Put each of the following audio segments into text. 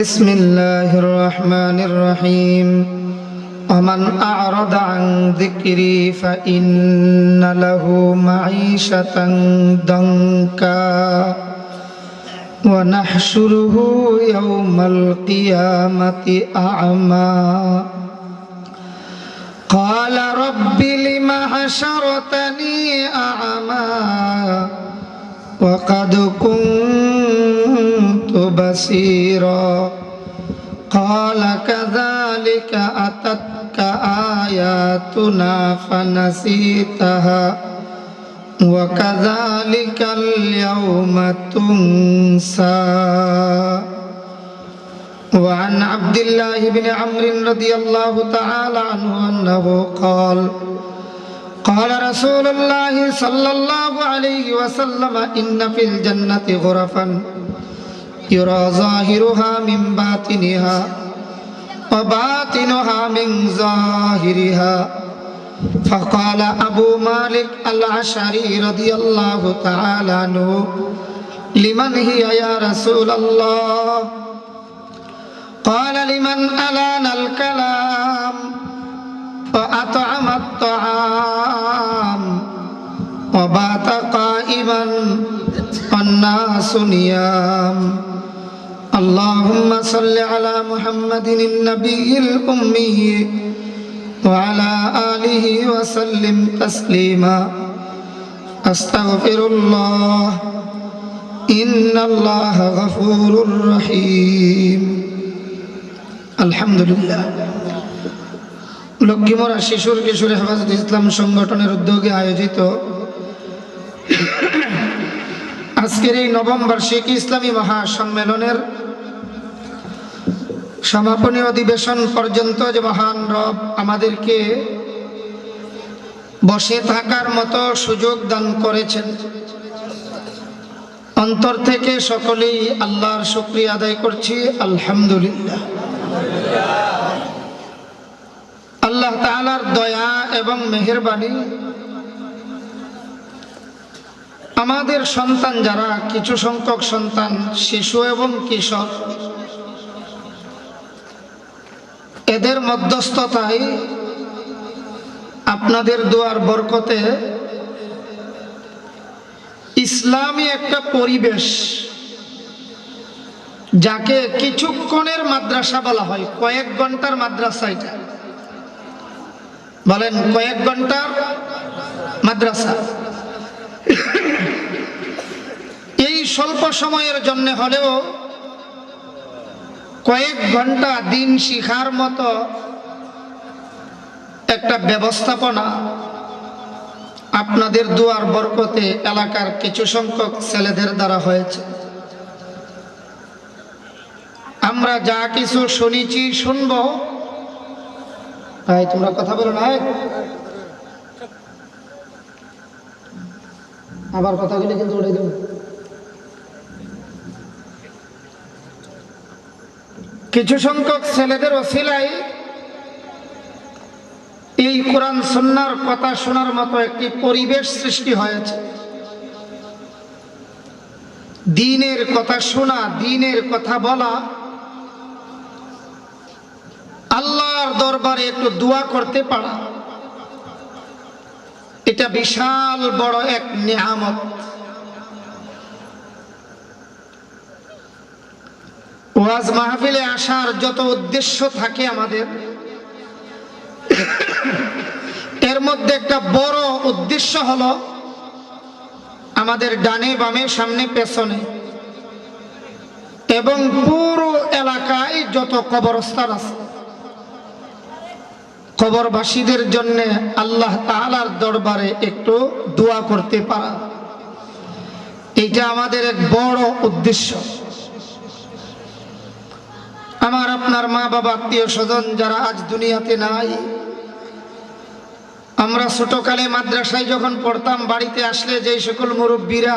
بسم الله الرحمن الرحيم ومن أعرض عن ذكري فإن له معيشة ضنكا ونحشره يوم القيامة أعمى قال رب لم حشرتني أعمى وقد كنت بصيرا قال كذلك أتتك آياتنا فنسيتها وكذلك اليوم تنسى وعن عبد الله بن عمرو رضي الله تعالى عنه أنه قال قال رسول الله صلى الله عليه وسلم إن في الجنة غرفا يرى ظاهرها من باطنها وباطنها من ظاهرها فقال أبو مالك الأشعري رضي الله تعالى عنه لمن هي يا رسول الله قال لمن ألان الكلام وأطعم الطعام وبات قائما والناس نيام اللهم صل على محمد النبي الأمي وعلى آله وسلم تسليما أستغفر الله إن الله غفور رحيم الحمد لله লক্ষ্মীমরা শিশুর কিশোরী হেফাজত ইসলাম সংগঠনের উদ্যোগে আয়োজিত আজকের এই নবম বার্ষিক ইসলামী মহাসম্মেলনের সমাপনী অধিবেশন পর্যন্ত যে মহান রব আমাদেরকে বসে থাকার মতো সুযোগ দান করেছেন, অন্তর থেকে সকলেই আল্লাহর শুকরিয়া আদায় করছি। আলহামদুলিল্লাহ। আল্লাহ তাআলার দয়া এবং মেহেরবানি আমাদের সন্তান যারা, কিছু সংখ্যক সন্তান শিশু এবং কিশোর, এদের মধ্যস্থতায় আপনাদের দোয়ার বরকতে ইসলামী একটা পরিবেশ, যাকে কিছুক্ষণের মাদ্রাসা বলা হয়, কয়েক ঘন্টার মাদ্রাসা, এটা বলেন কয়েক ঘন্টার মাদ্রাসা, এই স্বল্প সময়ের জন্য হলেও কয়েক ঘন্টা দিন শিখার মতো একটা ব্যবস্থাপনা আপনাদের দুয়ার বরকতে এলাকার কিছু সংখ্যক ছেলেদের দ্বারা হয়েছে। আমরা যা কিছু শুনেছি, শুনবো, তোমরা কথা বলো না, আবার কথাগুলি কিন্তু উড়ে দেব। কিছু সংখ্যক ছেলেদের ওসিলায় এই কোরআন সুন্নাহর কথা শোনার মতো একটি পরিবেশ সৃষ্টি হয়েছে। দ্বীনের কথা শোনা, দ্বীনের কথা বলা, আল্লাহর দরবারে একটু দোয়া করতে পারা, এটা বিশাল বড় এক নিয়ামত। ওয়াজ মাহফিলে আসার যত উদ্দেশ্য থাকে আমাদের, এর মধ্যে একটা বড় উদ্দেশ্য হলো আমাদের ডানে বামে সামনে পেছনে এবং পুরো এলাকায় যত কবরস্থান আছে, কবরবাসীদের জন্য আল্লাহ তাআলার দরবারে একটু দোয়া করতে পারা, এটা আমাদের এক বড় উদ্দেশ্য। আমার আপনার মা বাবা, আত্মীয় স্বজন যারা আজ দুনিয়াতে নাই, আমরা ছোটকালে মাদ্রাসায় যখন পড়তাম, বাড়িতে আসলে যেই সকল মুরব্বীরা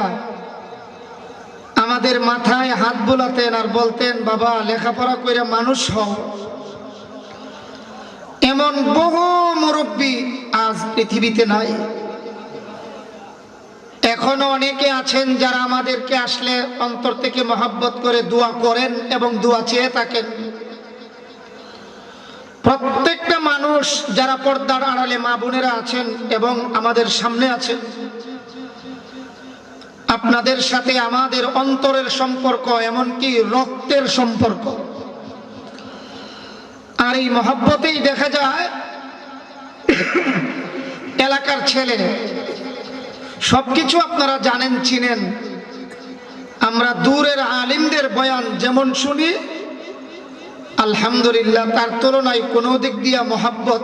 আমাদের মাথায় হাত বোলাতেন আর বলতেন, বাবা লেখাপড়া কইরা মানুষ হও, এমন বহু মুরব্বী আজ পৃথিবীতে নাই। এখনো অনেকে আছেন যারা আমাদেরকে আসলে অন্তর থেকে মহব্বত করে দোয়া করেন এবং দোয়া চেয়ে থাকেন। প্রত্যেকটা মানুষ যারা পর্দার আড়ালে মা বোনেরা আছেন এবং আমাদের সামনে আছেন, আপনাদের সাথে আমাদের অন্তরের সম্পর্ক, এমনকি রক্তের সম্পর্ক। আর এই মহব্বতেই দেখা যায় এলাকার ছেলে সবকিছু আপনারা জানেন, চিনেন। আমরা দূরের আলিমদের বয়ান যেমন শুনি, আলহামদুলিল্লাহ তার তুলনায় কোনো দিক দিয়া মহব্বত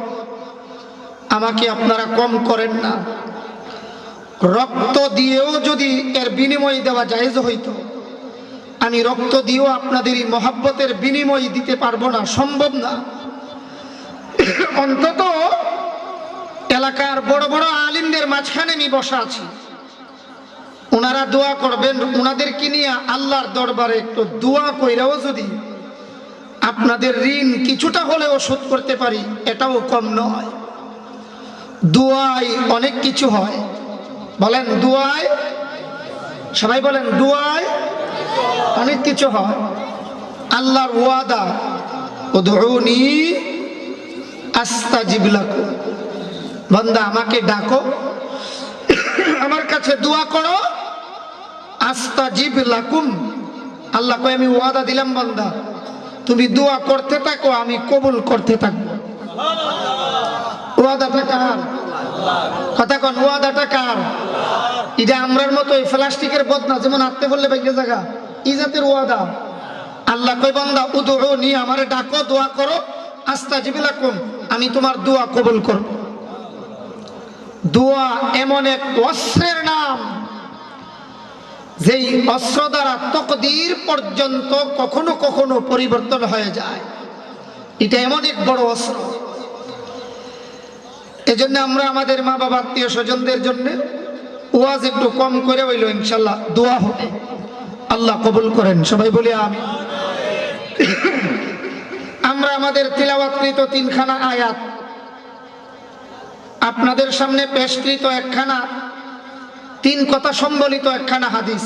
আমাকে আপনারা কম করেন না। রক্ত দিয়েও যদি এর বিনিময় দেওয়া জায়েজ হইতো, আমি রক্ত দিয়েও আপনাদের এই মহব্বতের বিনিময় দিতে পারবো না, সম্ভব না। অন্তত এলাকার বড় বড় আলিমদের মাঝখানে আমি বসা আছি, ওনারা দোয়া করবেন, ওনাদেরকে নিয়ে আল্লাহর দরবারে একটু দোয়া কইরাও যদি আপনাদের ঋণ কিছুটা হলেও শোধ করতে পারি, এটাও কম নয়। দোয়ায় অনেক কিছু হয়, বলেন দোয়ায়, সবাই বলেন দোয়ায় অনেক কিছু হয়। আল্লাহর ওয়াদা, উদউনি আস্তাজিব লাকুম, বান্দা আমাকে ডাকো, আমার কাছে দোয়া করো, আস্তাজিব লাকুম। আল্লাহ কয় আমি ওয়াদা দিলাম বান্দা, তুমি দোয়া করতে থাকো, আমি কবুল করতে থাকবো। ওয়াদাটা কার? কথা কোন, ওয়াদাটা কার? এটা আমরার মতো এই প্লাস্টিকের বদনা, যেমন আত্মে বললে বাইরে জায়গা, এই জাতের ওয়াদা। আল্লাহ কয় বান্দা উদউনি, আমারে ডাকো, দোয়া করো, আস্তাজিব লাকুম, আমি তোমার দোয়া কবুল করব। দোয়া এমন এক অস্ত্রের নাম, যেই অস্ত্র দ্বারা তকদীর পর্যন্ত কখনো কখনো পরিবর্তন হয়ে যায়। এটা এমন এক বড় অস্ত্র। এজন্য আমরা আমাদের মা বাবা, আত্মীয় স্বজনদের জন্য ওয়াজ একটু কম করে হইল, ইনশাল্লাহ দোয়া হবে, আল্লাহ কবুল করেন, সবাই বলি আমিন। আমরা আমাদের তিলাওয়াতকৃত 3খানা আয়াত, আপনাদের সামনে পেশকৃত 1খানা 3 কথা সম্বলিত 1খানা হাদিস,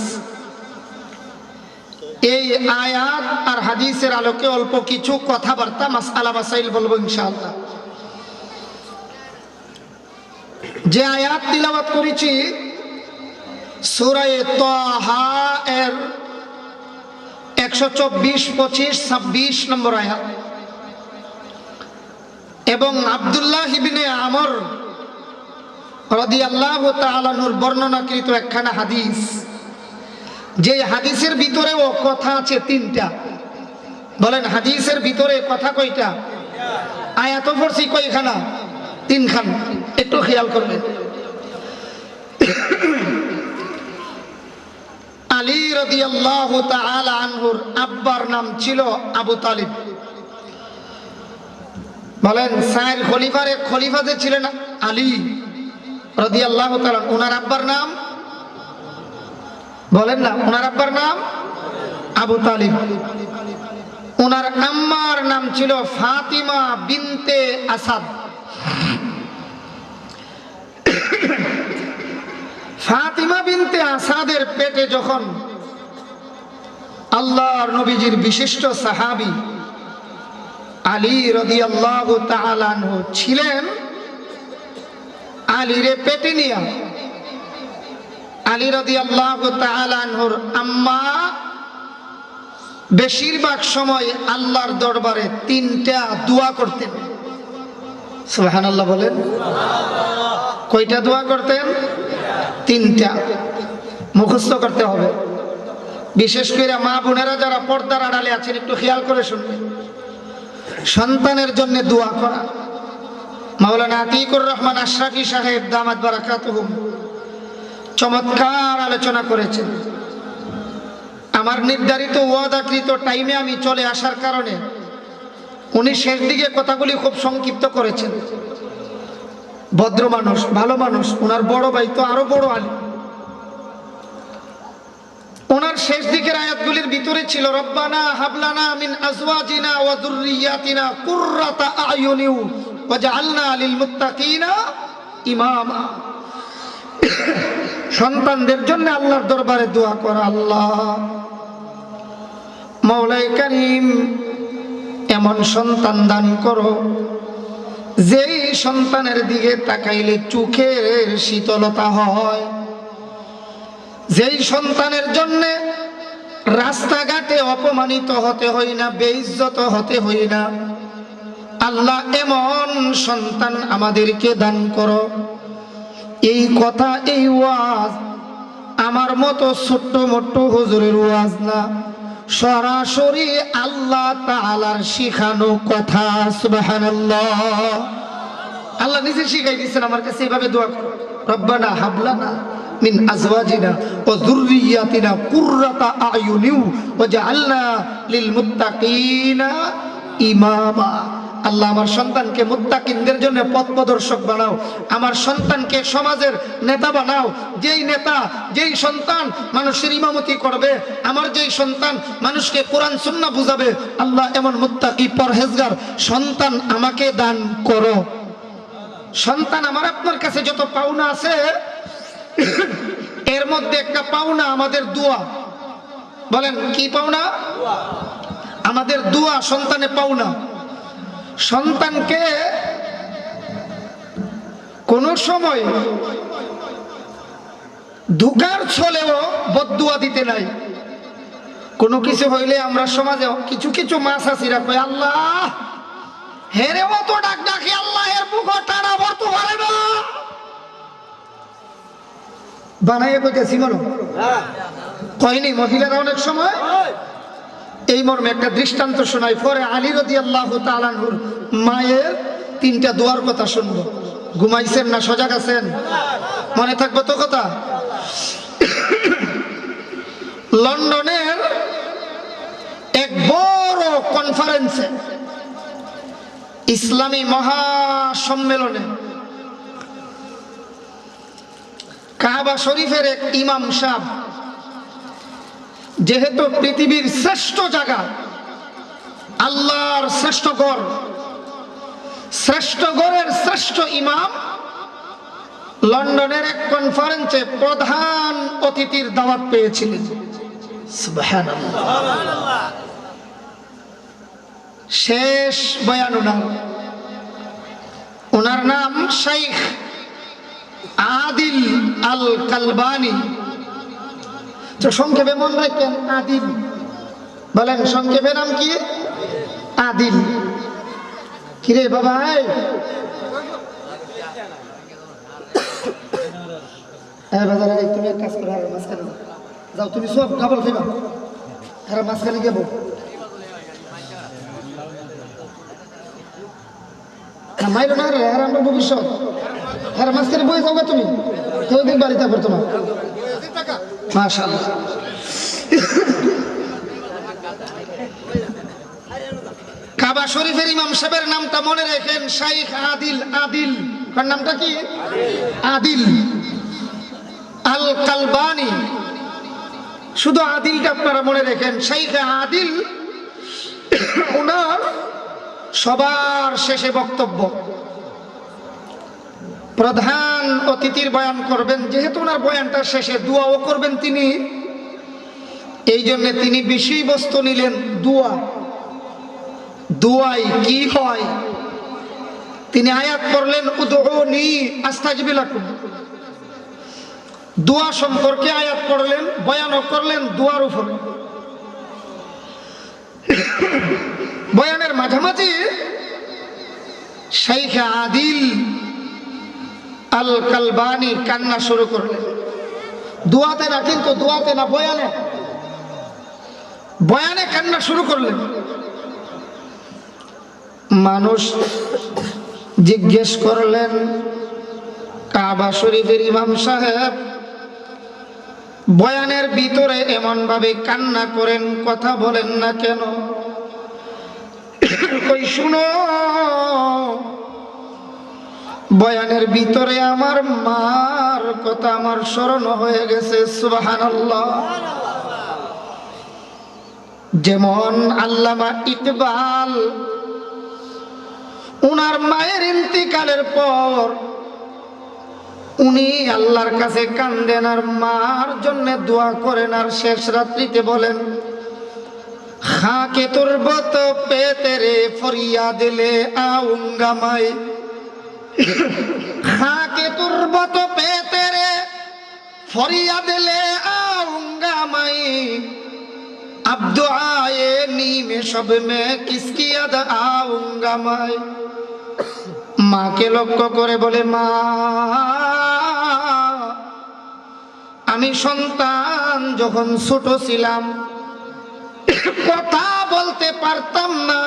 এই আয়াত আর হাদিসের আলোকে অল্প কিছু কথাবার্তা মাসআলা মাসাইল বলবো ইনশাআল্লাহ। যে আয়াত তিলাওয়াত করেছি সূরা তাহা এর 124, 25, 26 নম্বর আয়াত, এবং আব্দুল্লাহ ইবনে আমর রাদিয়াল্লাহু তাআলা আনহুর বর্ণনাকৃত 1খানা হাদিস, যে হাদিসের ভিতরেও কথা আছে 3টা। বলেন হাদিসের ভিতরে কথা কয়টা? আয়াত পড়ছি কয়খানা? 3খানা। একটু খেয়াল করবেন। আলী রাদিয়াল্লাহু তাআলা আনহুর আব্বার নাম ছিল আবু তালিব। বলেন 4 খলিফার এক খলিফা যে ছিলেন আলী রাদিয়াল্লাহু তাআলা, ওনার আব্বার নাম বলেন না, ওনার আব্বার নাম আবু তালিব। ওনার আম্মার নাম ছিল ফাতিমা বিনতে আসাদ। ফাতিমা বিনতে আসাদের পেটে যখন আল্লাহর নবীজির বিশিষ্ট সাহাবী আলী রাদিয়াল্লাহু তাআলা আনহু ছিলেন, আলীরে পেটে নিয়া আলী রাদিয়াল্লাহু তাআলা আনহুর আম্মা বেশিরভাগ সময় আল্লাহর দরবারে 3টা দোয়া করতেন। সুবহানাল্লাহ বলেন। কয়টা দোয়া করতেন? 3টা। মুখস্থ করতে হবে। বিশেষ করে মা বোনেরা যারা পর্দার আড়ালে আছেন একটু খেয়াল করে শুনবেন। সন্তানের জন্য দোয়া করা। মাওলানা আতিকুর রহমান আশরাফি সাহেব দামাত বারাকাতুহুম চমৎকার আলোচনা করেছেন। আমার নির্ধারিত ওয়াদাকৃত টাইমে আমি চলে আসার কারণে উনি শেষ দিকে কথাগুলি খুব সংক্ষিপ্ত করেছেন। ভদ্র মানুষ, ভালো মানুষ। ওনার বড় ভাই তো আরো বড় আলিম। ওনার শেষ দিকের আয়াতগুলির ভিতরে ছিল রব্বানা হাবলানা মিন আজওয়াজিনা ওয়া যুররিয়াতিনা কুররাতা আয়ুনি ওয়াজআলনা লিল মুত্তাকিনা ইমামা। সন্তানদের জন্য আল্লাহর দরবারে দোয়া করা, আল্লাহ মাওলাই কারীম এমন সন্তান দান করো যেই সন্তানের দিকে তাকাইলে চোখের শীতলতা হয়, যেই সন্তানের জন্য রাস্তাঘাটে অপমানিত হতে হয় না, বেইজ্জত হতে হয় না। আল্লাহ এমন সন্তান আমাদেরকে দান করো। এই কথা, এই ওয়াজ আমার মতো ছোট্ট মোট্ট হুজুরের ওয়াজ না, সরাসরি আল্লাহ তাআলার শিখানো কথা। সুবহানাল্লাহ। আল্লাহ নিজে শিখাই দিয়েছেন আমার কাছে এইভাবে দোয়া করো, রব্বানা হাবলানা মিন আজওয়াজিনা ওয়া যুররিয়াতিনা কুররাতা আয়ুনিন ওয়াজআলনা লিল মুত্তাকিনা ইমামা। আল্লাহ আমার সন্তানকে মুত্তাকিনদের জন্য পথ প্রদর্শক বানাও, আমার সন্তানকে সমাজের নেতা বানাও। যেই নেতা, যেই সন্তান মানুষের ইমামতি করবে, আমার যেই সন্তান মানুষকে কোরআন সুন্নাহ বুঝাবে, আল্লাহ এমন মুত্তাকি পরহেজগার সন্তান আমাকে দান করো। সন্তান আমার আপনার কাছে যত পাওনা আছে, এর মধ্যে একটা পাওনা আমাদের দোয়া। বলেন কি পাওনা? আমাদের দোয়া সন্তানে পাওনা। সন্তানকে কোন সময় ধোঁকার ছলেও বদদুয়া দিতে নাই। কোনো কিছু হইলে আমরা সমাজে কিছু কিছু মাছাছিরা কই, আল্লাহ হেরে মতো ডাক ডাকি, আল্লাহ এর মুখ টানা ভরতে পারে না। বানাইয়ে কইতেছি মনো কয়নি মহিলারা অনেক সময় এই মর্মে একটা দৃষ্টান্ত শোনাই। পরে আলী রাদিয়াল্লাহু তাআলা আনহুর মায়ের 3টা দোয়ার কথা শুনবো। ঘুমাইছেন না সজাগ আছেন? মনে থাকবে তো কথা? লন্ডনের এক বড় কনফারেন্সে, ইসলামী মহাসম্মেলনে কাবা শরীফের এক ইমাম সাহেব, যেহেতু পৃথিবীর শ্রেষ্ঠ জায়গা, আল্লাহর শ্রেষ্ঠ ঘর, শ্রেষ্ঠ ঘরের শ্রেষ্ঠ ইমাম লন্ডনের এক কনফারেন্সে প্রধান অতিথির দাওয়াত পেয়েছিলেন। সুবহানাল্লাহ। শেষ বয়ান ওনার নাম শাইখ আদিল আল কালবানি। তো সংক্ষেপে মনে রাখেন আদিল। বলেন সংক্ষেপে নাম কি? আদিল। কিরে বাবা, তুমি এক কাজ করো, মাঝখানে যাও, তুমি সব খাবার খাইবা, খারাপ মাঝখানে গেবো মাইরো না রে, আর আমরা ভবিষ্যৎ আর মাঝখানে বই যাও তুমি, কেউ দিন বাড়ি থাকবে তোমার। মাশাআল্লাহ। কাবা শরীফের ইমাম সাহেবের নামটা মনে রাখেন, শাইখ আদিল। আদিল তার নামটা কি? আদিল আল কালবানি। শুধু আদিলটা আপনারা মনে রাখেন। শাইখ আদিল ওনার সবার শেষে বক্তব্য, প্রধান অতিথির বয়ান করবেন। যেহেতু ওনার বয়ানটা শেষে দোয়াও করবেন তিনি, এই জন্য তিনি বিষয়বস্তু নিলেন দোয়া। দোয়াই কি হয় তিনি আয়াত পড়লেন, উদউনি আস্তাজিব লাকুম। দোয়া সম্পর্কে আয়াত পড়লেন, বয়ানও করলেন দোয়ার উপর। বয়ানের মাঝামাঝি শাইখ আদিল আল কালবানি কান্না শুরু করলেন। দোয়াতে না, কিন্তু দোয়াতে না, বয়ানে। বয়ানে কান্না শুরু করলেন। মানুষ জিজ্ঞেস করলেন, কাবা শরীফের ইমাম সাহেব বয়ানের ভিতরে এমন ভাবে কান্না করেন, কথা বলেন না কেন? কই শুনো, বয়ানের ভিতরে আমার মার কথা আমার স্মরণ হয়ে গেছে। সুবহানাল্লাহ। যেমন আল্লামা ইকবাল উনার মায়ের ইন্তিকালের পর উনি আল্লাহর কাছে কান্দেন আর মার জন্য দোয়া করেন। আর শেষ রাত্রিতে বলেন, খাকে তুরবত পে তেরে ফরিয়াদ লে আউঙ্গা মাই, খাকে তুরবত পে তেরে ফরিয়াদ লে আউঙ্গা মাই, अब दुआए नीमे शब में किसकी याद आऊंगा मैं। মাকে লক্ষ্য করে বলে, মা আমি সন্তান যখন ছোট ছিলাম কথা বলতে পারতাম না,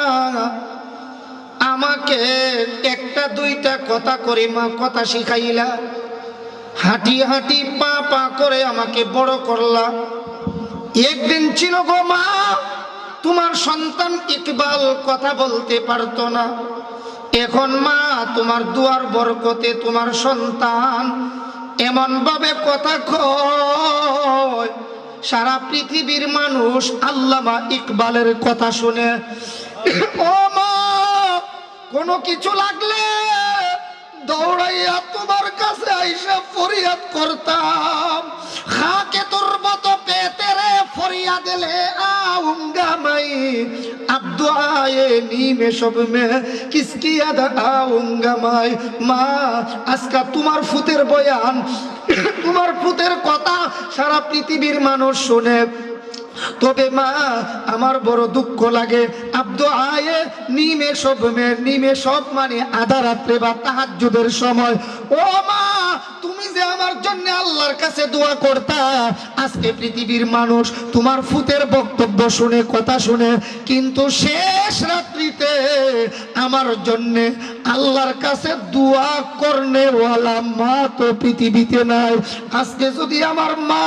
আমাকে একটা দুইটা কথা করে মা কথা শিখাইলা, হাঁটি হাঁটি পা পা করে আমাকে বড় করলা। একদিন ছিল গো মা, তোমার সন্তান ইকবাল কথা বলতে পারতো না, এখন মা তোমার দুয়ার বরকতে তোমার সন্তান এমন ভাবে কথা কয়, সারা পৃথিবীর মানুষ আল্লামা ইকবালের কথা শুনে। ও মা, কোনো কিছু লাগলে দৌড়াইয়া তোমার কাছে আইসা ফরিয়াদ করতাম, খাকে তোর মতো পেতে রে ফরিয়াদ লে আউঙ্গা মাই, अब दुआए नीमे शब में किसकी याद आऊंगा मैं। মা আজকে তোমার ফুতের বয়ান, তোমার ফুতের কথা সারা পৃথিবীর মানুষ শুনে, তবে মা আমার বড় দুঃখ লাগে। আব্দু আয়ে নিমে সব মে, নিমে সব মানে আধা রাত্রে বা তাহাজ্জুদের সময়। ও মা, তুমি যে আমার জন্য আল্লাহর কাছে দোয়া করতা, আজকে পৃথিবীর মানুষ তোমার ফুতের বক্তব্য শুনে কথা শুনে, কিন্তু শেষ রাত্রিতে আমার জন্য আল্লাহর কাছে দোয়া করনে ওয়ালা মা তো পৃথিবীতে নাই। আজকে যদি আমার মা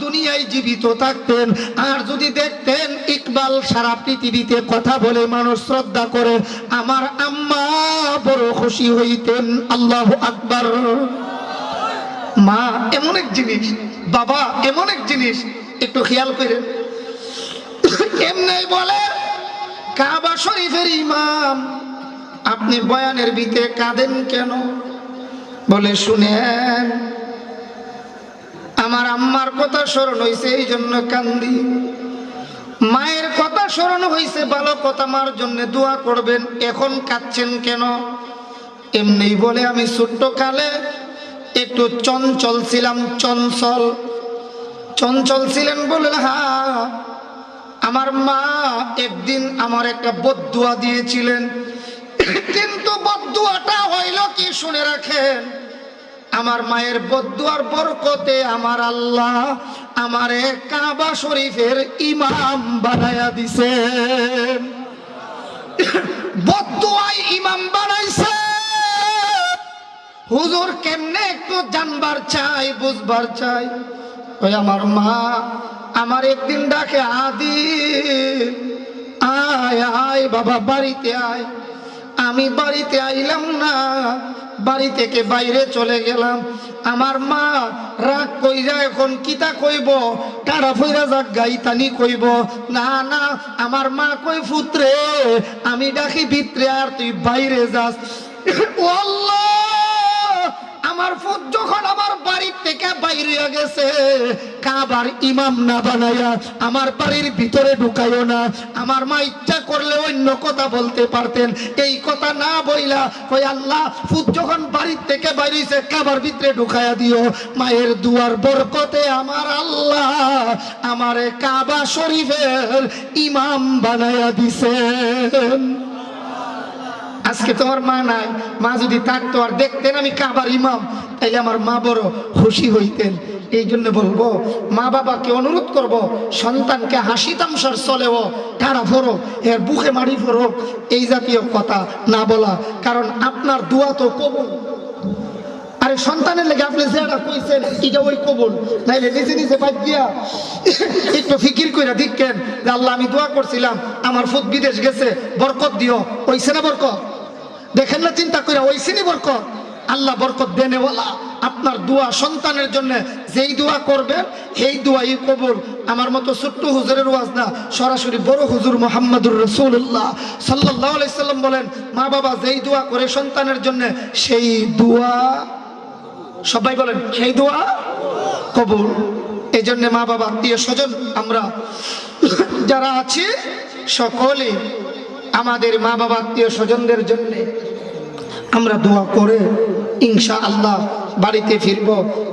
দুনিয়ায় জীবিত থাকতেন আর যদি দেখতেন ইকবাল সারা পৃথিবীতে কথা বলে মানুষ শ্রদ্ধা করে, আমার আম্মা বড় খুশি হইতেন। আল্লাহু আকবার। মা এমন এক জিনিস, বাবা এমন এক জিনিস, একটু খেয়াল করেন। এমনি বলে কাবা শরীফের ইমাম, আপনি বয়ানের ভিতরে কাঁদেন কেন? বলে শুনেন, আমার আম্মার কথা স্মরণ হয়েছে এই জন্য কান্দি, মায়ের কথা স্মরণ হয়েছে ভালো কথা, মার জন্য দোয়া করবেন, এখন কাঁদছেন কেন? এমনি বলে আমি ছোট্ট কালে একটু চঞ্চল ছিলাম। চঞ্চল ছিলেন বলে, হ্যাঁ, আমার মা একদিন আমার একটা বদদুয়া দিয়েছিলেন, কিন্তু বদদুয়াটা হইল কি শুনে রাখেন, আমার মায়ের বদদুয়ার বরকতে আমার আল্লাহ আমারে কাবা শরীফের ইমাম বানায়া দিছেন। বদদুয়ায় ইমাম বানাইছে। হুজুর কেমনে একটু জানবার চাই, বুঝবার চাই। ওই আমার মা আমার একদিন ডাকে, আদি আয় আয় বাবা বাড়িতে আয়। আমি বাড়িতে আইলাম না, বাড়ি থেকে বাইরে চলে গেলাম। আমার মা রাগ কইরা এখন কিতা কইব, টাড়া ফইরা যাক গাইতানি কইব। না না, আমার মা কই, ফুত্রে আমি ডাকি ভিতরে আর তুই বাইরে যাস। ও আল্লাহ, আমার ফুত যখন আমার বাড়ির থেকে বাইরে গেছে, কাবার ইমাম না বানায়া আমার বাড়ির ভিতরে ঢুকাইও না। আমার মা ইচ্ছা করলে অন্য কথা বলতে পারতেন, এই কথা না বইলা কই, আল্লাহ ফুত যখন বাড়ির থেকে বাইরেছে কাবার ভিতরে ঢুকাইয়া দিও। মায়ের দুয়ার বরকতে আমার আল্লাহ আমারে কাবা শরীফের ইমাম বানায়া দিছেন। আজকে তোমার মা নাই, মা যদি থাকতো আর দেখতেন আমি কাবার ইমাম, তাইলে আমার মা বড় খুশি হইতেন। এই জন্য বলবো, মা বাবাকে অনুরোধ করব, সন্তানকে হাসি তামসার চলেও টাড়া ফোরো, এর বুকে মারি ফোরো, এই জাতীয় কথা না বলা, কারণ আপনার দোয়া তো কবুল। আরে সন্তানের লেগে আপনি যেটা কইছেন এটা ওই কবুল, নাইলে নিজে নিজে বাদ দিয়া একটু ফিকির কইরা দেখেন যে আল্লাহ আমি দোয়া করছিলাম আমার ফুত বিদেশ গেছে, বরকত দিও, ওইছে না বরকত? দেখেন না চিন্তা কইরা, ওইছে নি বরকত? আল্লাহ বরকত দেনেওয়ালা। আপনার দোয়া সন্তানের জন্য যেই দোয়া করবেন এই দোয়াই কবুল। আমার মতো ছোট্ট হুজুরের ওয়াজ না, সরাসরি বড় হুজুর মুহাম্মদুর রাসূলুল্লাহ সাল্লাল্লাহু আলাইহি সাল্লাম বলেন, মা বাবা যেই দোয়া করে সন্তানের জন্য সেই দোয়া সবাই বলেন সেই দোয়া কবুল। এই জন্য মা বাবা আত্মীয় স্বজন আমরা যারা আছি সকলে আমাদের মা বাবা আত্মীয় স্বজনদের জন্য আমরা দোয়া করে ইনশাআল্লাহ বাড়িতে ফিরব।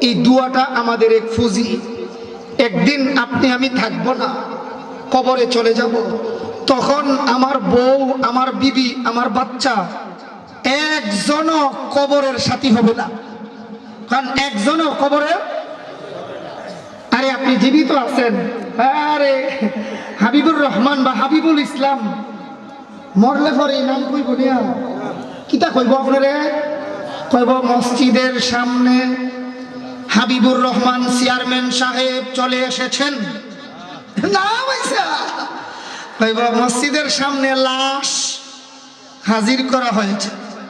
এই দোয়াটা আমাদের এক ফুজি। একদিন আপনি আমি থাকবো না, কবরে চলে যাব, তখন আমার বউ, আমার বিবি, আমার বাচ্চা একজনও কবরের সাথী হবে না। কারণ একজনও কবরের, আরে আপনি জীবিত আছেন, আরে হাবিবুর রহমান বা হাবিবুল ইসলাম মরলে পরে নাম কইব নিয়া কিতা কইব আপনারে? কইব মসজিদের সামনে হাবিবুর রহমান চেয়ারম্যান সাহেব চলে এসেছেন। না ভাইসা, কইব মসজিদের সামনে লাশ হাজির করা হয়েছে।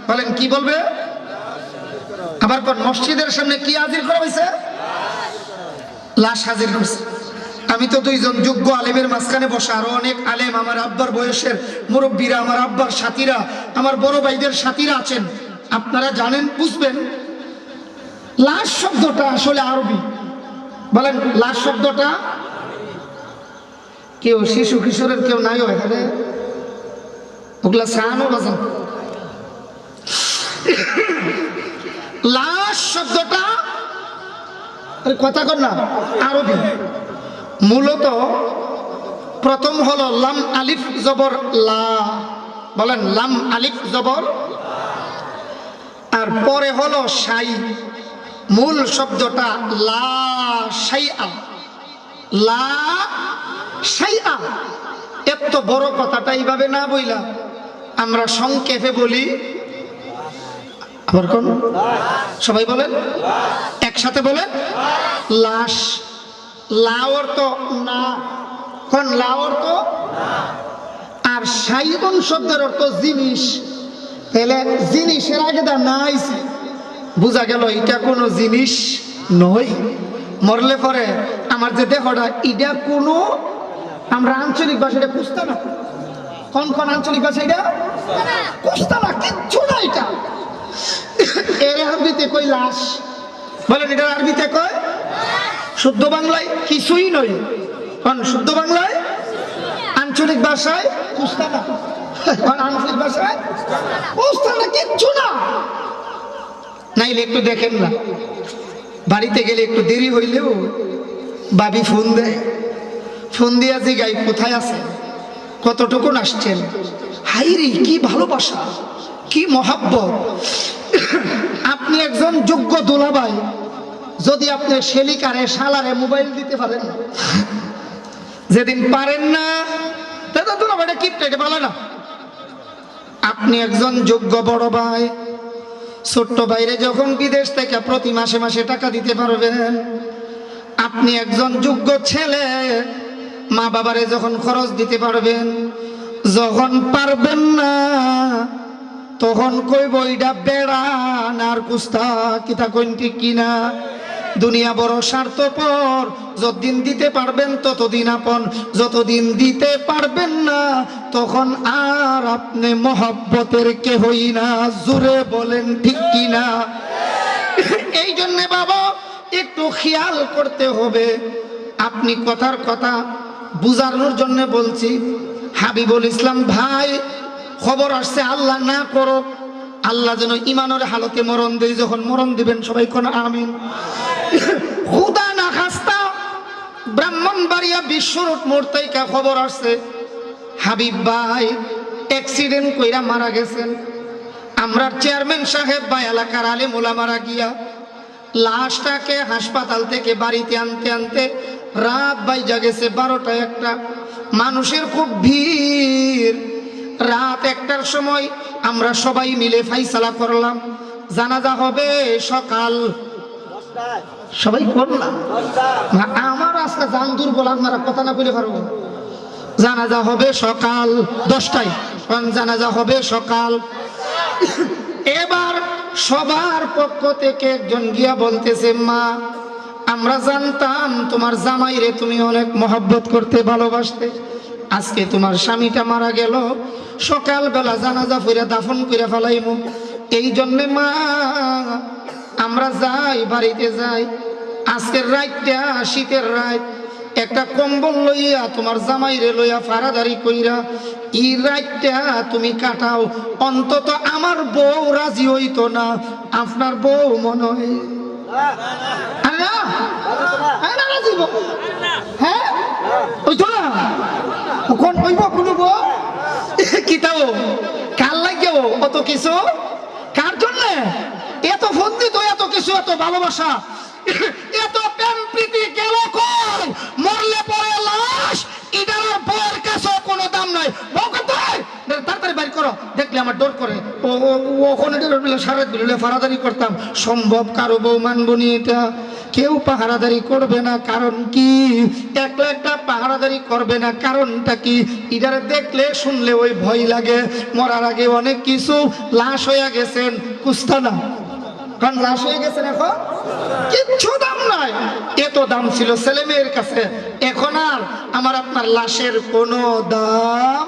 বলেন কি বলবে? আবার কোন মসজিদের সামনে কি হাজির করা হয়েছে? লাশ হাজির করছে। আমি তো দুইজন যোগ্য আলেমের মাঝখানে বসা, আরো অনেক আলেম আমার আব্বার বয়সের মুরব্বীরা, আমার আব্বার সাথীরা, আমার বড় ভাইদের সাথীরা আছেন। আপনারা জানেন, বুঝবেন লাশ শব্দটা আসলে আরবি। বলেন লাশ শব্দটা, কেউ শিশু কিশোরের কেউ নাই এখানে, ওগুলা সানো বাজান। লাশ শব্দটা কথা কর না, আরবি। মূলত প্রথম হলো লাম আলিফ জবর লা, বলেন লাম আলিফ জবর, আর পরে হলো শাই। মূল শব্দটা লা শাইআ, লা শাইআ। এত বড় কথাটা এইভাবে না বইলা আমরা সংক্ষেপে বলি। আবার কোন সবাই বলেন, একসাথে বলেন লাশ। লাওর তো না, কোন লাওর তো, আর শাইউন শব্দের অর্থ জিনিস। তাহলে জিনিসের আগে দা না আইছে, বোঝা গেল এটা কোনো জিনিস নয়। মরলে পরে আমার যে দেহটা, এটা কোনো, আমরা আঞ্চলিক ভাষাটা কুস্তা না। কোন কোন আঞ্চলিক ভাষা এটা কুস্তা না, কিচ্ছু না এটা। এর আরবিতে কই লাশ, বলেন এটার আরবিতে কয়, শুদ্ধ বাংলায় কিছুই নয়। কারণ শুদ্ধ বাংলায়, আঞ্চলিক ভাষায় কুস্তা না, আঞ্চলিক ভাষায় কুস্তা না, কিচ্ছু না। নাইলে একটু দেখেন না, বাড়িতে গেলে একটু দেরি হইলেও বাবি ফোন দেয়, ফোন দিয়া জিগাই কোথায় আছে, কতটুকুন আসছেন। হাইরে কি ভালোবাসা, কি মহাব্বত। আপনি একজন যোগ্য দুলাভাই, যদি আপনি শেলিকারে শালারে মোবাইল দিতে পারেন, যেদিন পারেন না দাদা দুলাভাইটা কিপটেটে বলে না। আপনি একজন যোগ্য বড় ভাই, ছোট্ট ভাইরে যখন বিদেশ থেকে প্রতি মাসে মাসে টাকা দিতে পারবেন, আপনি একজন যোগ্য ছেলে, মা বাবারে যখন খরচ দিতে পারবেন, যখন পারবেন না তখন কইব এটা বেড়ান আর কুস্তা, কিতা কইন ঠিক কিনা। দুনিয়া বড় স্বার্থপর, যতদিন দিতে পারবেন ততদিন আপন, যতদিন দিতে পারবেন না তখন আর আপনি মহব্বতের কেহই না। জোরে বলেন ঠিক কিনা। এই জন্য বাবা একটু খেয়াল করতে হবে। আপনি কথার কথা বুঝানোর জন্য বলছি। হাবিবুল ইসলাম ভাই, খবর আসছে আল্লাহ না করো, আল্লাহ যেন ইমানের হালতে মরণ দেয়। যখন মরণ দিবেন সবাই কোন আমিন। খুদা না খাস্তা ব্রাহ্মণবাড়িয়া বিশ্ব রোড মোড় থেকে খবর আসছে হাবিব ভাই অ্যাক্সিডেন্ট কইরা মারা গেছেন। আমরা চেয়ারম্যান সাহেব বা এলাকার আলেম ওলামারা গিয়া লাশটাকে হাসপাতাল থেকে বাড়িতে আনতে আনতে রাত বাইজা গেছে 12টা 1টা। মানুষের খুব ভিড়। রাত 1টার সময় আমরা সবাই মিলে ফাইসালা করলাম জানাজা হবে সকাল 10টায়। সবাই করলাম, আমার আজকে জান দুর্বল, আপনারা কথা না বলে পারবো। জানাজা হবে সকাল 10টায়, জানাজা হবে সকাল। এবার সবার পক্ষ থেকে একজন গিয়া বলতেছে, মা আমরা জানতাম তোমার জামাইরে তুমি অনেক মহব্বত করতে, ভালোবাসতে। আজকে তোমার স্বামীটা মারা গেল, সকালবেলা জানাজা ফিরে দাফন করে ফেলাইমু। এই জন্যে মা আমরা যাই বাড়িতে যাই, আজকের রাতটা শীতের রাত, একটা কম্বল লইয়া তোমার জামাইরে লইয়া ফাড়াদারি কইরা এই রাতটা তুমি কাটাও। অন্তত আমার বউ রাজি হইতো না, আপনার বউ মনে হয় হ্যাঁ ওইতো না কোন হইব কোনো বউ কিতাও কার লাগেও অত কিছু, কার জন্য এত ফন্দি তো, এত কিছু, এত ভালোবাসা, এত প্রেম প্রীতি গেল কই? মরলে পরে লাশ, এটার বউয়ের কাছে কোনো দাম নাই। বউ কোথায়? তাড়াতাড়ি বাইর করো, দেখলে আমার ডর করে। ওখানে সারা দিলে ফাড়াদারি করতাম, সম্ভব কারো বউ মানবো নি এটা? কেউ পাহারাদারি করবে না। কারণ কি? একলা একটা পাহারাদারি করবে না, কারণটা কি? ইদারে দেখলে শুনলে ওই ভয় লাগে। মরার আগে অনেক কিছু, লাশ হয়ে গেছেন কুস্তা না, কারণ লাশ হয়ে গেছেন, এখন কিচ্ছু দাম নাই। এত দাম ছিল ছেলে মেয়ের কাছে, এখন আর আমার আপনার লাশের কোনো দাম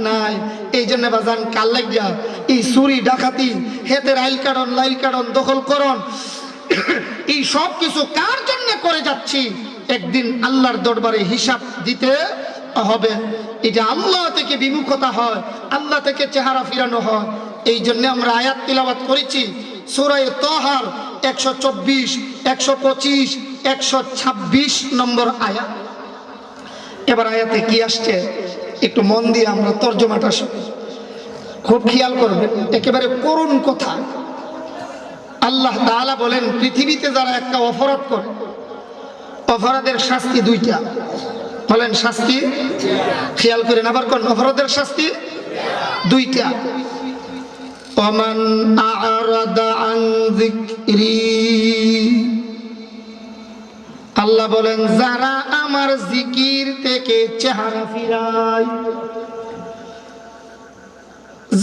নাই। এই জন্য বাজান কাল লাগিয়া এই চুরি ডাকাতি, হেতের আইল কারণ লাইল কারণ দখল করণ, এই সব কিছু কার জন্য করে যাচ্ছি? একদিন আল্লাহর দরবারে হিসাব দিতে হবে। এটা আল্লাহ থেকে বিমুখতা হয়, আল্লাহ থেকে চেহারা ফিরানো হয়। এই জন্য আমরা আয়াত তিলাওয়াত করেছি সূরা তাহার 124, 125, 126 নম্বর আয়াত। এবার আয়াতে কি আসছে একটু মন দিয়ে আমরা তর্জমাটা খুব খেয়াল করবেন, একেবারে করুণ কথা। আল্লাহ তাআলা বলেন, পৃথিবীতে যারা একটা অপরাধ করে, অপরাধের শাস্তি দুইটা। বলেন শাস্তি, খেয়াল করেন আবার কোন অপরাধের শাস্তি? দুইটা। ওমান আ'রাদা আন যিকরি, আল্লাহ বলেন যারা আমার জিকির থেকে চেহারা ফিরায়,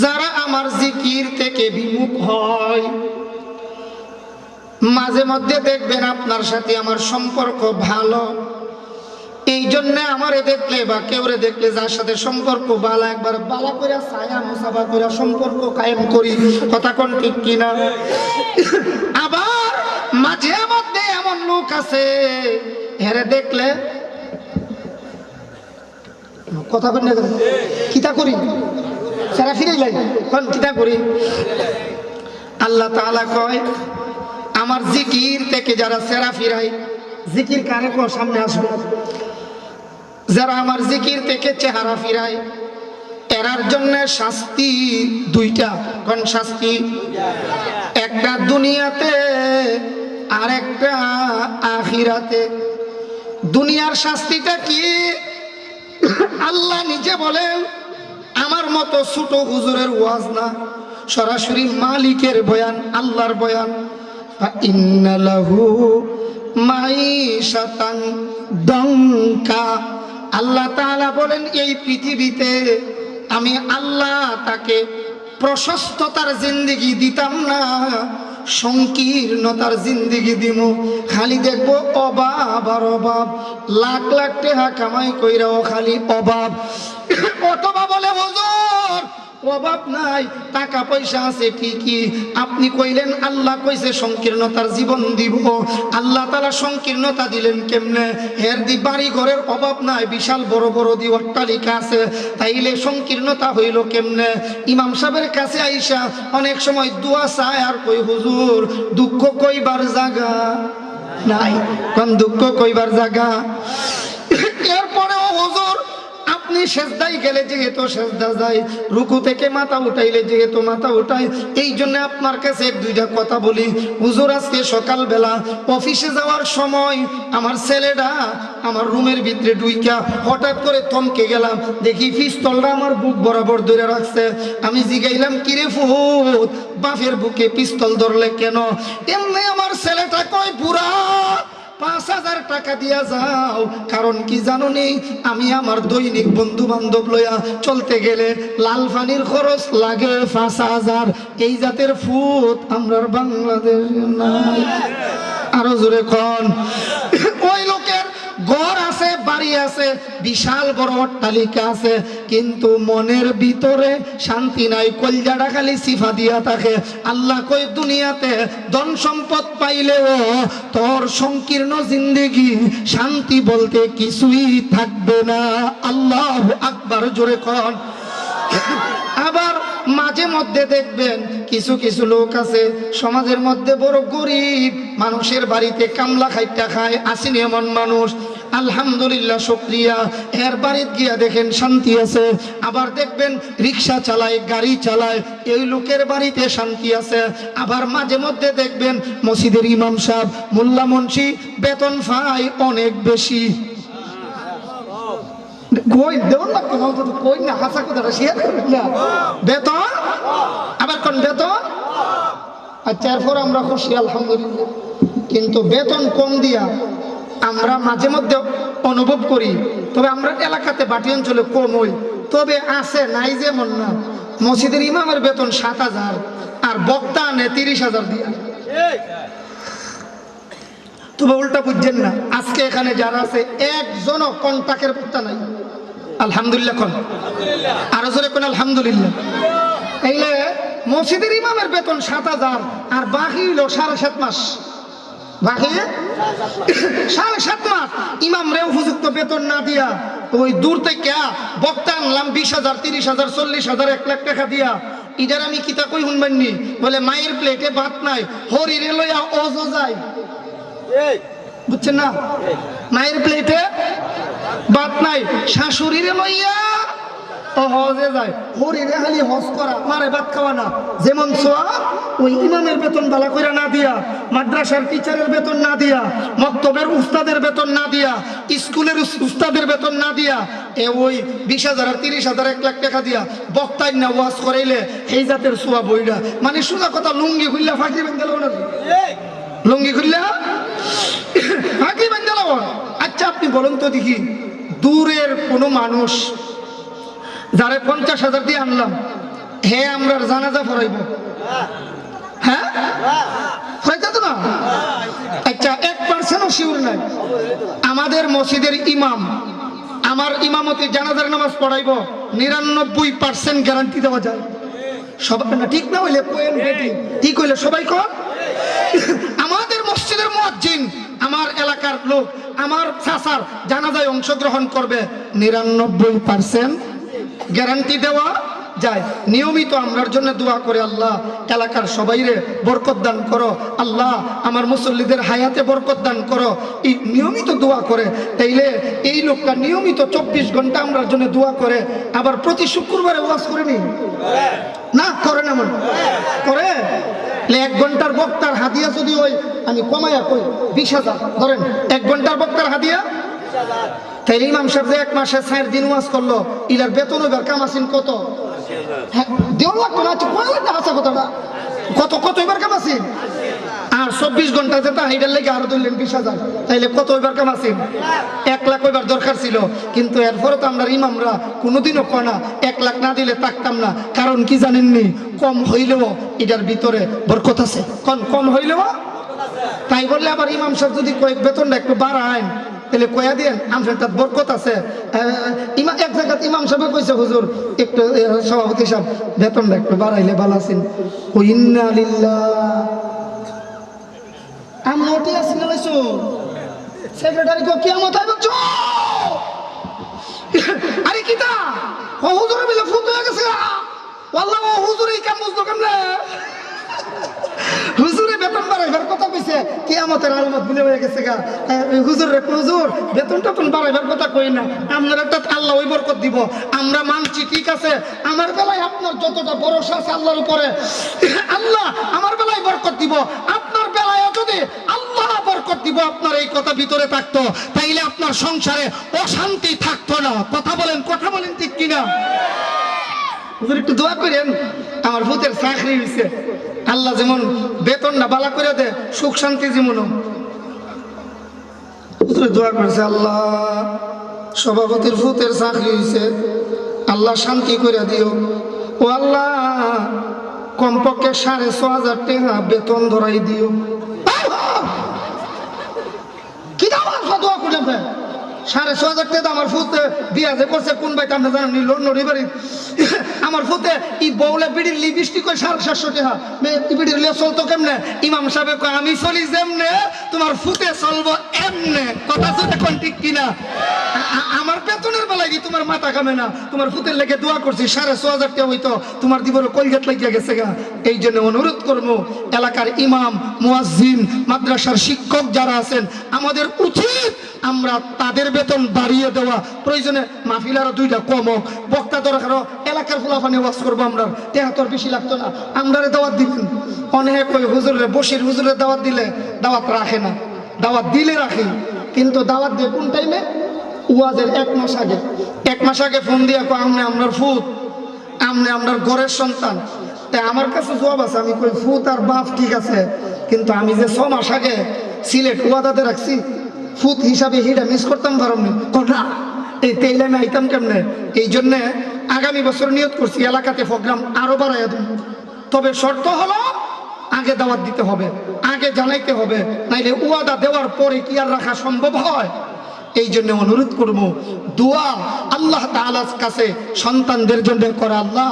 যারা আমার জিকির থেকে বিমুখ হয়। মাঝে মধ্যে দেখবেন আপনার সাথে আমার সম্পর্ক ভালো, এই জন্য আমারে দেখলে বা কেউরে দেখলে যার সাথে সম্পর্ক ভালো, একবার বালা করে ছায়া মুসাফা করে সম্পর্ক কায়েম করি। কথা কোন ঠিক কিনা? আবার মাঝে মধ্যে এমন লোক আছে, হেরে দেখলে কথা কোন কিতা করি, সারা ফিরে যাই, কোন কিতা করি। আল্লাহ তাআলা কয়, আমার জিকির থেকে যারা সেরা ফিরায়, জিকির কারে কো সামনে আসবে, যারা আমার জিকির থেকে চেহারা ফিরায়, এরার জন্য শাস্তি দুইটা। কোন শাস্তি? একটা দুনিয়াতে আর একটা আখিরাতে। দুনিয়ার শাস্তিটা কি? আল্লাহ নিজে বলেন, আমার মতো ছোট হুজুরের ওয়াজ না, সরাসরি মালিকের বয়ান, আল্লাহর বয়ান। ইন্না লাহু মাঈশাতান দাঙ্কা, আল্লাহ তাআলা বলেন এই পৃথিবীতে আমি আল্লাহ তাকে প্রশস্ততার জিন্দেগি দিতাম না, সংকীর্ণতার জিন্দেগি দিব। খালি দেখবো অভাব আর অভাব, লাখ লাখ টাকা কামাই কইরাও খালি অভাব। অথবা বলে হুজুর অভাব নাই, টাকা পয়সা আছে ঠিকই, আপনি কইলেন আল্লাহ কইছে সংকীর্ণতার জীবন দিব। আল্লাহ তাআলা সংকীর্ণতা দিলেন কেমনে? হের দি বাড়ি ঘরের অভাব নাই, বিশাল বড় বড় দি অট্টালিকা আছে, তাইলে সংকীর্ণতা হইল কেমনে? ইমাম সাহেবের কাছে আইসা অনেক সময় দোয়া চায় আর কই হুজুর দুঃখ কইবার জায়গা নাই, কোন দুঃখ কইবার জায়গা। এরপরেও হুজুর আপনি সেজদায় গেলে যেহেতু সেজদা যায়, রুকু থেকে মাথা উঠাইলে যেহেতু মাথা উঠাই, এই জন্য আপনার কাছে এক দুইটা কথা বলি। হুজুর আজকে সকালবেলা অফিসে যাওয়ার সময় আমার ছেলেটা আমার রুমের ভিতরে ঢুইকা হঠাৎ করে থমকে গেলাম, দেখি পিস্তলটা আমার বুক বরাবর ধরে রাখছে। আমি জিগাইলাম, কিরে ফুত বাপের বুকে পিস্তল ধরলে কেন? এমনি আমার ছেলেটা কয়, বুড়া ৫,০০০ টাকা দিয়া যাও। কারণ কি জানো নি? আমি আমার দৈনিক বন্ধু বান্ধব লইয়া চলতে গেলে লাল পানির খরচ লাগে ৫,০০০। এই জাতের ফুট আমরার বাংলাদেশ নাই। আরো জোরে কোন? ওই লোকের ঘর আছে, বাড়ি বাড়ি আছে, বিশাল বড় অট্টালিকা আছে, কিন্তু মনের ভিতরে শান্তি নাই, কলজাটা খালি সিফা দিয়া থাকে। আল্লাহ কই দুনিয়াতে ধন সম্পদ পাইলেও তোর সংকীর্ণ জিন্দেগি শান্তি বলতে কিছুই থাকবে না। আল্লাহু আকবার, জোরে কন। আবার মাঝে মধ্যে দেখবেন কিছু কিছু লোক আছে সমাজের মধ্যে বড় গরিব, মানুষের বাড়িতে কামলা খাইটা খায়, আসেনি এমন মানুষ, আলহামদুলিল্লাহ শুকরিয়া, এর বাড়িতে গিয়া দেখেন শান্তি আছে। আবার দেখবেন রিক্সা চালায়, গাড়ি চালায়, এই লোকের বাড়িতে শান্তি আছে। আবার মাঝে মধ্যে দেখবেন মসজিদের ইমাম সাহেব, মোল্লা মুন্সি বেতন পায় অনেক বেশি। কই দেওয়ার লাগতো না, কই না হাসা কথাটা শেয়ার করবেন না, বেতন আবার কোন বেতন। আচ্ছা, এরপর আমরা খুশি আলহামদুলিল্লাহ, কিন্তু বেতন কম দিয়া আমরা মাঝে মধ্যে অনুভব করি। তবে আমরা এলাকাতে বাটি অঞ্চলে কম হই, তবে আছে নাই যেমন না। মসজিদের ইমামের বেতন 7,000 আর বক্তা আনে 30,000 দিয়া। তবে উল্টা বুঝছেন না, আজকে এখানে যারা আছে একজনও কন্টাকের বক্তা নাই। আলহামদুলিল্লাহ কোন, আরো জোরে কোন আলহামদুলিল্লাহ। এইলে মসজিদের ইমামের বেতন 7,000 আর বাকি হইল 7.5 মাস, বাকি 7.5 মাস ইমাম রে উপযুক্ত বেতন না দিয়া ওই দূর থেকে বক্তা আনলাম 20,000, 30,000, 40,000, 1 লাখ টাকা দিয়া। ইটার আমি কিতা কই শুনবেননি, বলে মায়ের প্লেটে ভাত নাই, হরিরে লইয়া ওজো যায়, বুঝছেন না? মায়ের প্লেটে ভাত নাই, শাশুড়িরে লইয়া ও হজে যায়, হরিরে খালি হজ করা, মারে ভাত খাওয়া না। যেমন সোয়া ওই ইমামের বেতন ভালো করে না দিয়া, মাদ্রাসার টিচারের বেতন না দিয়া, মক্তবের উস্তাদের বেতন না দিয়া, স্কুলের উস্তাদের বেতন না দিয়া, এ ওই 20,000 আর 30,000, 1 লাখ টাকা দিয়া বক্তায় না ওয়াজ করাইলে এই জাতের সোয়া বইটা। মানে সোজা কথা, লুঙ্গি খুললে ফাঁকি বেঁধে না, লুঙ্গি খুললে ফাঁকি বেঁধে। আচ্ছা আপনি বলুন তো দেখি, দূরের কোনো মানুষ যারে 50,000 দিয়ে আনলাম, হে আমরা জানাজা পড়াইব? হ্যাঁ, হয়তো তো না। আচ্ছা 1%ও শিওর নাই আমাদের মসজিদের ইমাম আমার ইমামতি জানাজার নামাজ পড়াইব? 99% গ্যারান্টি দেওয়া যায়। সবাই না ঠিক না হইলে কোয়েন বেটি ঠিক হইলে সবাই কর। আমাদের মসজিদের মুয়াজ্জিন, আমার এলাকার লোক, আমার চাচার জানাজায় অংশগ্রহণ করবে, 99% গ্যারান্টি দেওয়া যায়। নিয়মিত আমরার জন্য দোয়া করে, আল্লাহ এলাকার সবাইরে বরকত দান করো, আল্লাহ আমার মুসল্লিদের হায়াতে বরকত দান করো, এই নিয়মিত দোয়া করে। তাইলে এই লোকটা নিয়মিত 24 ঘন্টা আমরার জন্য দোয়া করে, আবার প্রতি শুক্রবারে ওয়াজ করে নি না, করে না মনে করে। 1 ঘন্টার বক্তার হাদিয়া যদি ওই আমি কমাইয়া কই 20,000 ধরেন, 1 ঘন্টার বক্তার হাদিয়া, তাইলে ইমাম সাহেব যে 1 মাসে 4 দিন ওয়াজ করলো, ইলার বেতন এবার কামাসিন কত? দেওয়া লাগতো না, কথাটা কত কত এবার কামাসিন। আর 24 ঘন্টা যেটা হাইডার লেগে আরো ধরলেন 20,000, তাইলে কত এবার কামাসিন? 1 লাখ ওইবার দরকার ছিল। কিন্তু এরপরে তো আমরা ইমামরা কোনোদিনও কনা 1 লাখ না দিলে থাকতাম না। কারণ কি জানেননি, কম হইলেও এটার ভিতরে বরকত আছে। কম হইলেও, তাই বললে আবার ইমাম সাহেব যদি কয়েক বেতনটা একটু বাড়ায় তাহলে কয়া দেন আমসারটা বরকত আছে। এক জায়গায় ইমাম সাহেব কইছে, হুজুর একটু সভাপতি সাহেব বেতনটা একটু বাড়াইলে ভালো আছেন। ইন্না লিল্লাহ, আমি নোটি আছি না লাইছো সেক্রেটারি কো কিয়ামত আইব চো। আরে কিতা ও হুজুরে মিলে ফুট হয়ে গেছে, আল্লাহ ও হুজুর এই কাম বুঝলো কেমনে? হুজুরে বেতন বাড়াইবার কথা কইছে, কিয়ামতের আলামত ভুলে হয়ে গেছে গা। হুজুর রে, হুজুর বেতনটা তো বাড়াইবার কথা কই না, আপনার একটা আল্লাহ ওই বরকত দিব। আমরা মানছি ঠিক আছে, আমার বেলায় আপনার যতটা ভরসা আছে আল্লাহর উপরে, আল্লাহ আমার বেলায় বরকত দিব। আপনার বেলায় যদি আল্লাহ বরকত দিব, আপনার এই কথা ভিতরে থাকতো, তাইলে আপনার সংসারে অশান্তি থাকতো না। কথা বলেন ঠিক কিনা? হুজুর একটু দোয়া করেন, আমার ভূতের চাকরি হয়েছে, আল্লাহ যেমন বেতন না বালা করে দে, সুখ শান্তি যেমন। দোয়া করেছে, আল্লাহ সভাপতির ভূতের চাকরি হয়েছে, আল্লাহ শান্তি করে দিও। ও আল্লাহ কমপক্ষে 6,500 টাকা বেতন ধরাই দিও। কি দোয়া করলাম? 6,500 টাকা আমার ফুতে বিয়া যে করছে কোন বাইতে আপনি জানেন নড়ি বাড়ি আমার ফুতে ই বউলে বিড়ির লিপস্টিক কই 750 টাকা বিড়ির লিয়ে চলতো কেমনে ইমাম সাহেব কয় আমি চলি যেমনে তোমার ফুতে চলবো এমনে কথা শুনে কোন ঠিক কিনা আমার বেতনের বেলায় কি তোমার মাথা কামে না তোমার ফুতের লেগে দোয়া করছি 6,500 টাকা হইতো তোমার দিবর কলগেট লাগিয়া গেছে গা এই জন্য অনুরোধ করবো এলাকার ইমাম মুয়াজ্জিন মাদ্রাসার শিক্ষক যারা আছেন আমাদের উচিত আমরা তাদের বেতন বাড়িয়ে দেওয়া প্রয়োজনে মাহফিল আরো 2টা কম হোক বক্তা দরকার এলাকার ফুলাফানি ওয়াজ করবো আমরা তেহাতর বেশি লাগতো না আমরারে দাওয়াত দিবেন অনেক ওই হুজুরে বসির হুজুরে দাওয়াত দিলে দাওয়াত রাখে না দাওয়াত দিলে রাখে কিন্তু দাওয়াত দিয়ে কোন টাইমে ওয়াজের 1 মাস আগে ফোন দিয়া কো আমনে আপনার ফুত আমনে আপনার ঘরের সন্তান তাই আমার কাছে জবাব আছে আমি কই ফুত আর বাপ ঠিক আছে কিন্তু আমি যে 6 মাস আগে সিলেট ওয়াদাতে রাখছি ফুত হিসাবে হিটা মিস করতাম পারমনি না এই তেইলে আমি আইতাম কেমনে এই জন্যে আগামী বছর নিয়ত করছি এলাকাতে প্রোগ্রাম আরো বাড়াইয়া দেব তবে শর্ত হলো আগে দাওয়াত দিতে হবে আগে জানাইতে হবে নাইলে ওয়াদা দেওয়ার পরে কি আর রাখা সম্ভব হয় এই জন্য অনুরোধ করব দোয়া আল্লাহ তাআলার কাছে সন্তানদের জন্য করে আল্লাহ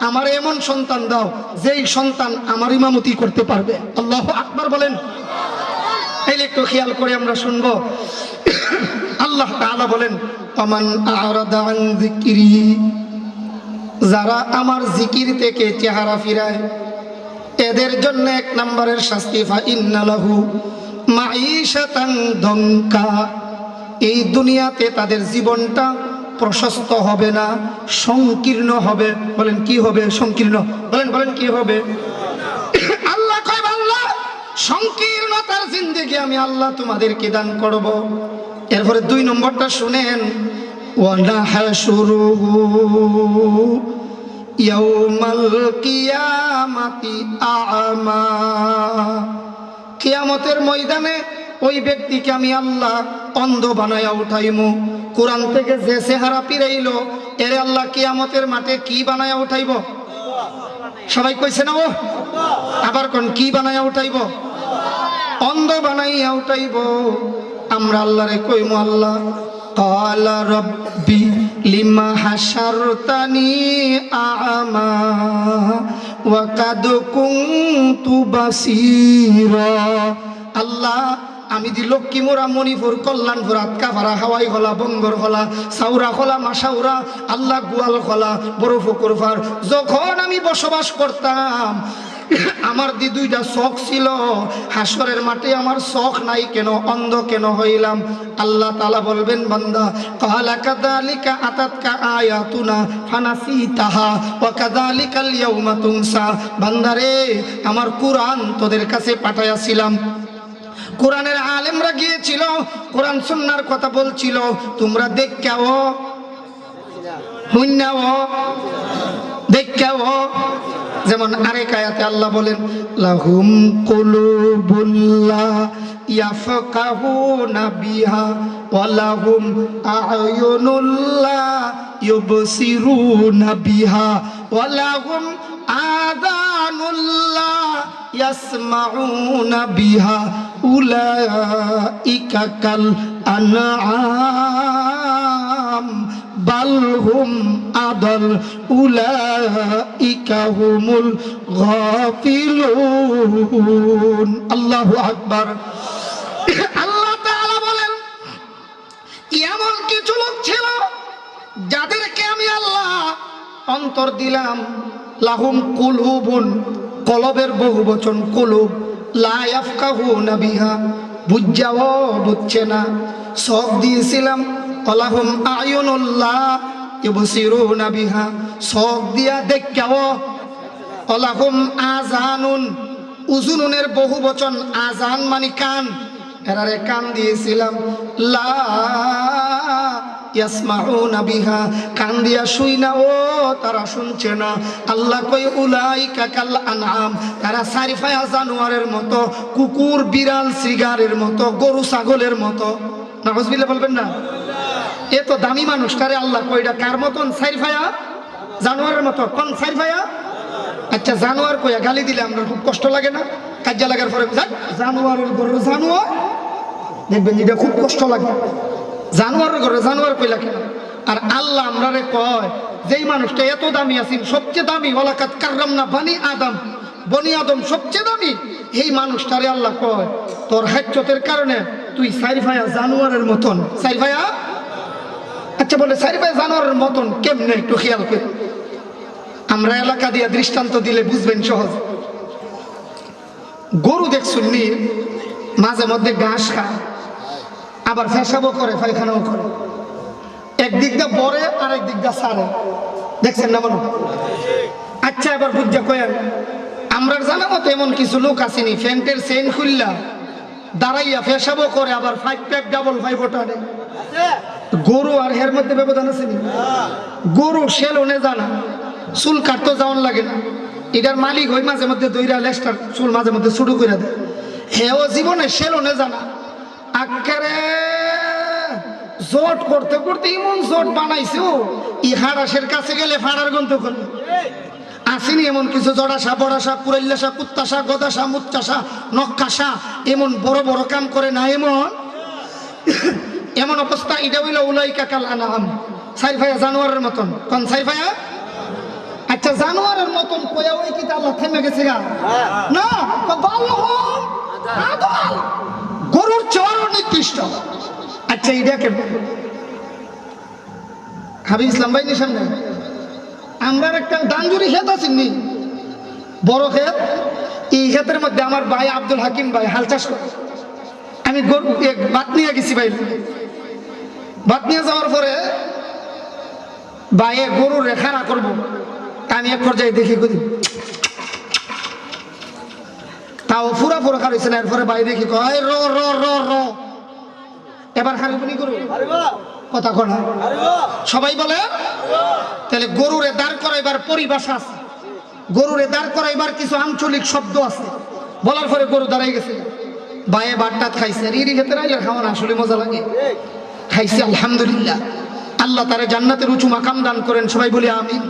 আমার এমন সন্তান দাও যেই সন্তান আমার ইমামতি করতে পারবে আল্লাহু আকবার বলেন এই একটু খেয়াল করে আমরা শুনবো আল্লাহ তাআলা বলেন আমান আরাদা আন যিকরি যারা আমার জিকির থেকে চেহারা ফিরায় এদের জন্য 1 নম্বরের শাস্তি ফা ইন্নালাহু মাঈশাতান দঙ্কা এই দুনিয়াতে তাদের জীবনটা প্রশস্ত হবে না সংকীর্ণ হবে বলেন কি হবে সংকীর্ণ বলেন কি হবে আল্লাহ কয় বান্দা সংকীর্ণতার জিন্দেগি আমি আল্লাহ তোমাদেরকে দান করব এরপরে 2 নম্বরটা শুনেন ওয়া নাহশুরুহু ইয়াউমাল কিয়ামাতি আ'মা কিয়ামতের ময়দানে ওই ব্যক্তিকে আমি আল্লাহ অন্ধ বানায়া উঠাইমু কোরআন থেকে যে চেহারা পিরাইলো এর আল্লাহ কিয়ামতের মাঠে কি বানায়া উঠাইব সবাই কইছে না ও আবার কোন কি বানায়া উঠাইব অন্ধ বানাইয়া উঠাইব আমরা আল্লাহরে কইমু আল্লাহ ক্বালা রাব্বি লিমা হাশারতানি আ'মা ওয়া কাদ কুনতু বাসীরা আল্লাহ আমি দি লক্ষ্মীমোরা মণিপুর কল্যাণপুর আতকাপাড়া হাওয়াই খোলা বঙ্গর খোলা সাউরা খোলা মাসাউরা আল্লাহ গোয়াল খোলা বড় পুকুর পার যখন আমি বসবাস করতাম আমার দি 2টা চোখ ছিল হাসরের মাঠে আমার চোখ নাই কেন অন্ধ কেন হইলাম আল্লাহ তাআলা বলবেন বান্দা ক্বালা কাযালিকা আতাতকা আয়াতুনা ফানাসিতাহা ওয়া কাযালিকাল ইয়াউমা তুনসা বান্দারে আমার কুরআন তোদের কাছে পাঠাইয়াছিলাম কোরআনের আলেমরা গিয়েছিল কোরআন সুন্নাহর কথা বলছিল তোমরা দেখাও হুন্নাও দেখাও যেমন আরেক আয়াতে আল্লাহ বলেন লাহুম কুলুবুল্লা ইয়াফকাহুনা বিহা ওয়া লাহুম আ'য়ুনুল্লা ইউবসিরুনা বিহা ওয়া লাহুম আযানুল্লা ইয়াসমাউনা বিহা উলাইকা কাল আনআম বালহুম আদল উলাইকা হুমুল গাফিলুন আল্লাহু আকবার আল্লাহ তাআলা বলেন এমন কিছু লোক ছিল যাদেরকে আমি আল্লাহ অন্তর দিলাম লাহুম কুলুবুন কলবের বহুবচন কুলুব লা ইয়াফকাহুনা বিহা বুঝাও বুঝছে না চোখ দিয়েছিলাম লাহুম আয়ুনুল্লাহ ইউবসিরুনা বিহা চোখ দিয়া দেখাও লাহুম আযানুন উযুনের বহুবচন আযান মানে কান এরারে কান দিয়েছিলাম লা ইয়াসমাউনা বিহা কান দিয়া শুই না ও তারা শুনছে না আল্লাহ কই উলাইকা কাল আনআম তারা সারিফায়া জানোয়ারের মতো কুকুর বিড়াল সিগারের মতো গরু ছাগলের মতো নাউজুবিল্লাহ বলবেন না এ তো দামি মানুষ কারে আল্লাহ কইটা কার মতন সারিফায়া জানোয়ারের মতো কোন সারিফায়া আচ্ছা জানোয়ার কইয়া গালি দিলে আমরা খুব কষ্ট লাগে না কাজা লাগার পরে জানোয়ারের গরু জানোয়ার দেখবেন এটা খুব কষ্ট লাগে জানোয়ারের ঘরে জানোয়ার কইলা কেন? আর আল্লাহ আমরারে কয় যেই মানুষটা এত দামি আছেন, সবচেয়ে দামি, ওয়ালাকাদ কাররামনা বানি আদম, বনি আদম সবচেয়ে দামি, এই মানুষটারে আল্লাহ কয় তোর হাজ্জতের কারণে তুই সাইরফায়া জানোয়ারের মতন। সাইরফায়া, আচ্ছা বলে সাইরফায়া জানোয়ারের মতন কেমনে একটু খেয়াল করে। আমরা এলাকা দিয়ে দৃষ্টান্ত দিলে বুঝবেন সহজ। গরু দেখছুন নি মাঝে মধ্যে ঘাস খায়, আবার পেশাবও করে, পায়খানাও করে, একদিক দিয়ে বরে আর একদিক দিয়ে সারে, দেখছেন না বলো? আচ্ছা এবার বুঝা কয়েন, আমরা জানা মতো এমন কিছু লোক আসেনি ফ্যান্টের চেইন খুললা দাঁড়াইয়া পেশাবও করে, আবার 5 প্যাক ডাবল 5 ওটারে। গরু আর হের মধ্যে ব্যবধান আছে নি? গরু সেলনে জানা, চুল কাটতে যাওয়ান লাগে না, এটার মালিক ওই মাঝে মধ্যে দইরা লেস্টার চুল মাঝে মধ্যে শুরু করে দেয়। হেও জীবনে সেলনে জানা, আকারে জোট করতে করতে এমন জোট বানাইছে ই হাড়াসের কাছে গেলে ফাড়ার গন্ত করবে। আসেনি এমন কিছু জড়াসা, বড়াসা, কুরাইল্লাসা, কুত্তাসা, গদাসা, মুচ্চাসা, নক্কাসা, এমন বড় বড় কাম করে না, এমন অবস্থা। এটা হইল উলাইকা কাল আনআম, সাইরফায়া জানোয়ারের মতন। কোন সাইরফায়া? আচ্ছা জানোয়ারের মতন কয়া ওই কি আল্লাহ থেমে গেছে গা? না, গরুর চেয়ে নিকৃষ্ট। আচ্ছা এটা কেন? হাবিব ইসলাম ভাই সামনে আমরা একটা ডাঞ্জুরি ক্ষেত আছে নি, বড় ক্ষেত, এই ক্ষেতের মধ্যে আমার ভাই আব্দুল হাকিম ভাই হাল চাষ করে। আমি গরু বাত নিয়ে গেছি ভাই, বাত নিয়ে যাওয়ার পরে ভাইয়ে গরু রেখা না করবো, আমি এক পর্যায়ে দেখি করি তাও পুরা পুরো খাইছে না। এরপরে ভাই দেখি কয় র র র র, এবার হারিবনি গরু কথা কনা সবাই বলে। তাহলে গরুরে দাঁড় করাইবার পরিভাষা আছে, গরুরে দাঁড় করাইবার কিছু আঞ্চলিক শব্দ আছে। বলার পরে গরু দাঁড়াই গেছে, বায়ে বাট্টাত খাইছে। আর ইরি ক্ষেত্রে আইলে খাওয়ান আসলে মজা লাগে, খাইছে আলহামদুলিল্লাহ। আল্লাহ তারে জান্নাতের উঁচু মাকাম দান করেন, সবাই বলি আমিন।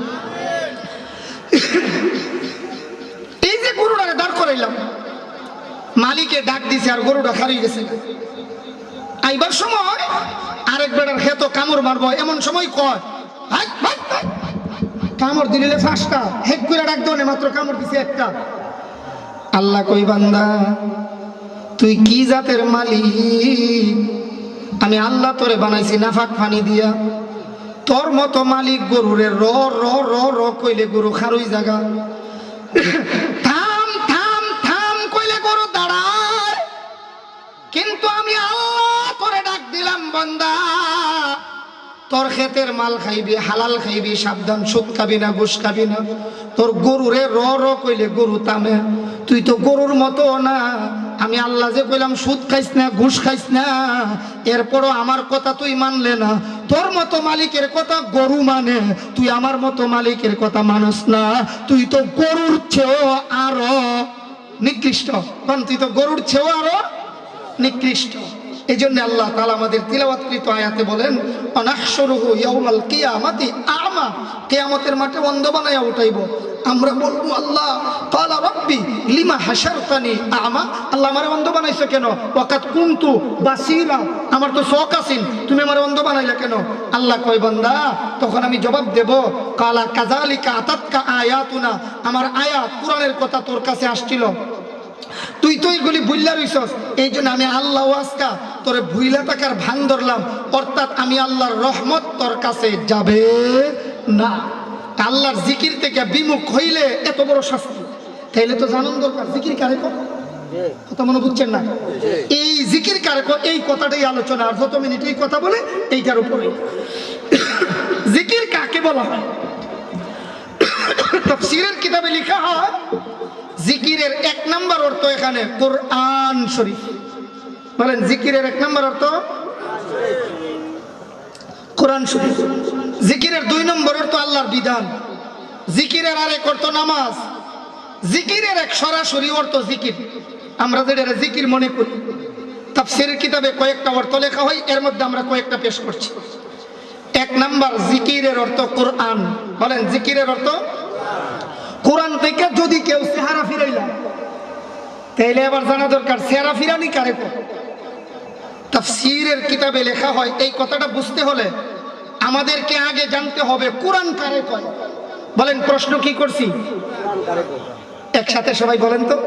এই যে গরুটারে দাঁড় করাইলাম, মালিকে ডাক দিছে আর গরুটা হারিয়ে গেছে। আইবার সময় আরেক বেটার খেত কামড় মারবো, এমন সময় কয় কামড় দিলে 5টা, হেক করে ডাক দেওয়া মাত্র কামড় দিছে একটা। আল্লাহ কই বান্দা তুই কি জাতের মালিক? আমি আল্লাহ তোরে বানাইছি নাফাক পানি দিয়া, তোর মতো মালিক গরুরে র র র র কইলে গরু খারুই জায়গা, থাম থাম থাম কইলে গরু দাঁড়ায়। কিন্তু আমি আল্লাহ তোরে ডাক দিলাম বান্দা তোর ক্ষেতের মাল খাইবি, হালাল খাইবি, সাবধান, সুদ খাবি না, ঘুষ খাবি না। তোর গরুরে র র কইলে গরু থামে। তুই তো গরুর মতো না, আমি আল্লাহ যে কইলাম সুদ খাইস না, ঘুষ খাইস না, এরপরও আমার কথা তুই মানলে না। তোর মতো মালিকের কথা গরু মানে, তুই আমার মতো মালিকের কথা মানস না। তুই তো গরুর চেয়েও আরো নিকৃষ্ট, কারণ তুই তো গরুর চেয়েও আরো নিকৃষ্ট। এই জন্য আল্লাহ তাআলা আমাদের তিলাওয়াতকৃত আয়াতে বলেন অনাহশুরুহু ইয়াউমাল কিয়ামাতি আ'মা, কিয়ামতের মাঠে অন্ধ বানায়া উঠাইব। আমরা বলবো আল্লাহ ক্বালা রাব্বি লিমা হাশারতানি আ'মা, আল্লাহ আমারে অন্ধ বানাইছো কেন? ওয়াকাদ কুনতু বাসীরা, আমার তো চোখ আছেন, তুমি আমারে অন্ধ বানাইলা কেন? আল্লাহ কয় বান্দা তখন আমি জবাব দেব ক্বালা কাযালিকা আতাতকা আয়াতুনা, আমার আয়াত কোরআনের কথা তোর কাছে আসছিল, তুই তো এইগুলি ভুইলা রইছস, এই জন্য আমি আল্লাহ আজকা তোরে ভুইলা টাকার ভান ধরলাম। অর্থাৎ আমি আল্লাহর রহমত তোর কাছে যাবে না। আল্লাহর জিকির থেকে বিমুখ হইলে এত বড় শাস্তি, তাইলে তো জানান দরকার জিকির কারে কথা মনে বুঝছেন না? এই জিকির কারে এই কথাটাই আলোচনা, আর যত মিনিট এই কথা বলে এইটার উপরে। জিকির কাকে বলা হয়? তাফসীরের কিতাবে লেখা হয় জিকিরের 1 নম্বর অর্থ এখানে কোরআন শরীফ। বলেন জিকিরের 1 নম্বর অর্থ কোরআন শরীফ। জিকিরের 2 নম্বর অর্থ আল্লাহর বিধান। জিকিরের আরেক অর্থ নামাজ। জিকিরের এক সরাসরি অর্থ জিকির, আমরা যেটা জিকির মনে করি। তাফসীরের কিতাবে কয়েকটা অর্থ লেখা হয়, এর মধ্যে আমরা কয়েকটা পেশ করছি। 1 নম্বর জিকিরের অর্থ কোরআন। বলেন জিকিরের অর্থ কোরআন থেকে যদি কেউ চেহারা ফিরাইলা, তাইলে আবার জানা দরকার চেহারা ফিরানি কারে কয়। তাফসীরের কিতাবে লেখা হয় এই কথাটা বুঝতে হলে আমাদেরকে আগে জানতে হবে কোরআন কারে কয়। বলেন প্রশ্ন কি করছি? একসাথে সবাই বলেন তো,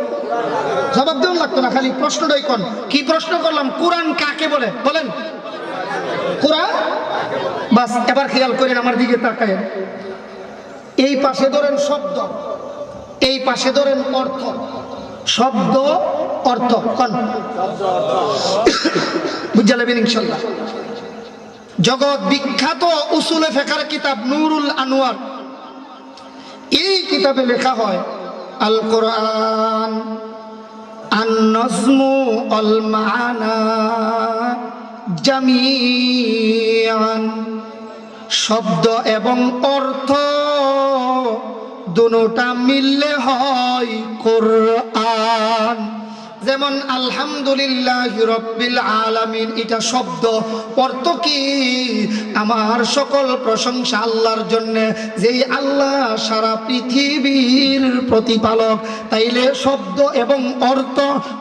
জবাব দেওয়া লাগতো না, খালি প্রশ্নটাই কোন কি প্রশ্ন করলাম, কোরআন কাকে বলে? বলেন কোরআন। বাস এবার খেয়াল করেন, আমার দিকে তাকায়। এই পাশে ধরেন শব্দ, এই পাশে ধরেন অর্থ। শব্দ অর্থ কোন বুঝা নেবেন ইনশাল্লাহ। জগৎ বিখ্যাত উসুলে ফিকহের কিতাব নুরুল আনোয়ার, এই কিতাবে লেখা হয় আল কোরআন আন-নজমু আল মা'না জামিআন, শব্দ এবং অর্থ দুটোটা মিললে হয় কোরআন। যেমন আলহামদুলিল্লাহ রাব্বিল আলামিন, এটা শব্দ, অর্থ কি? আমার সকল প্রশংসা আল্লাহর জন্য, যেই আল্লাহ সারা পৃথিবীর প্রতিপালক। তাইলে শব্দ এবং অর্থ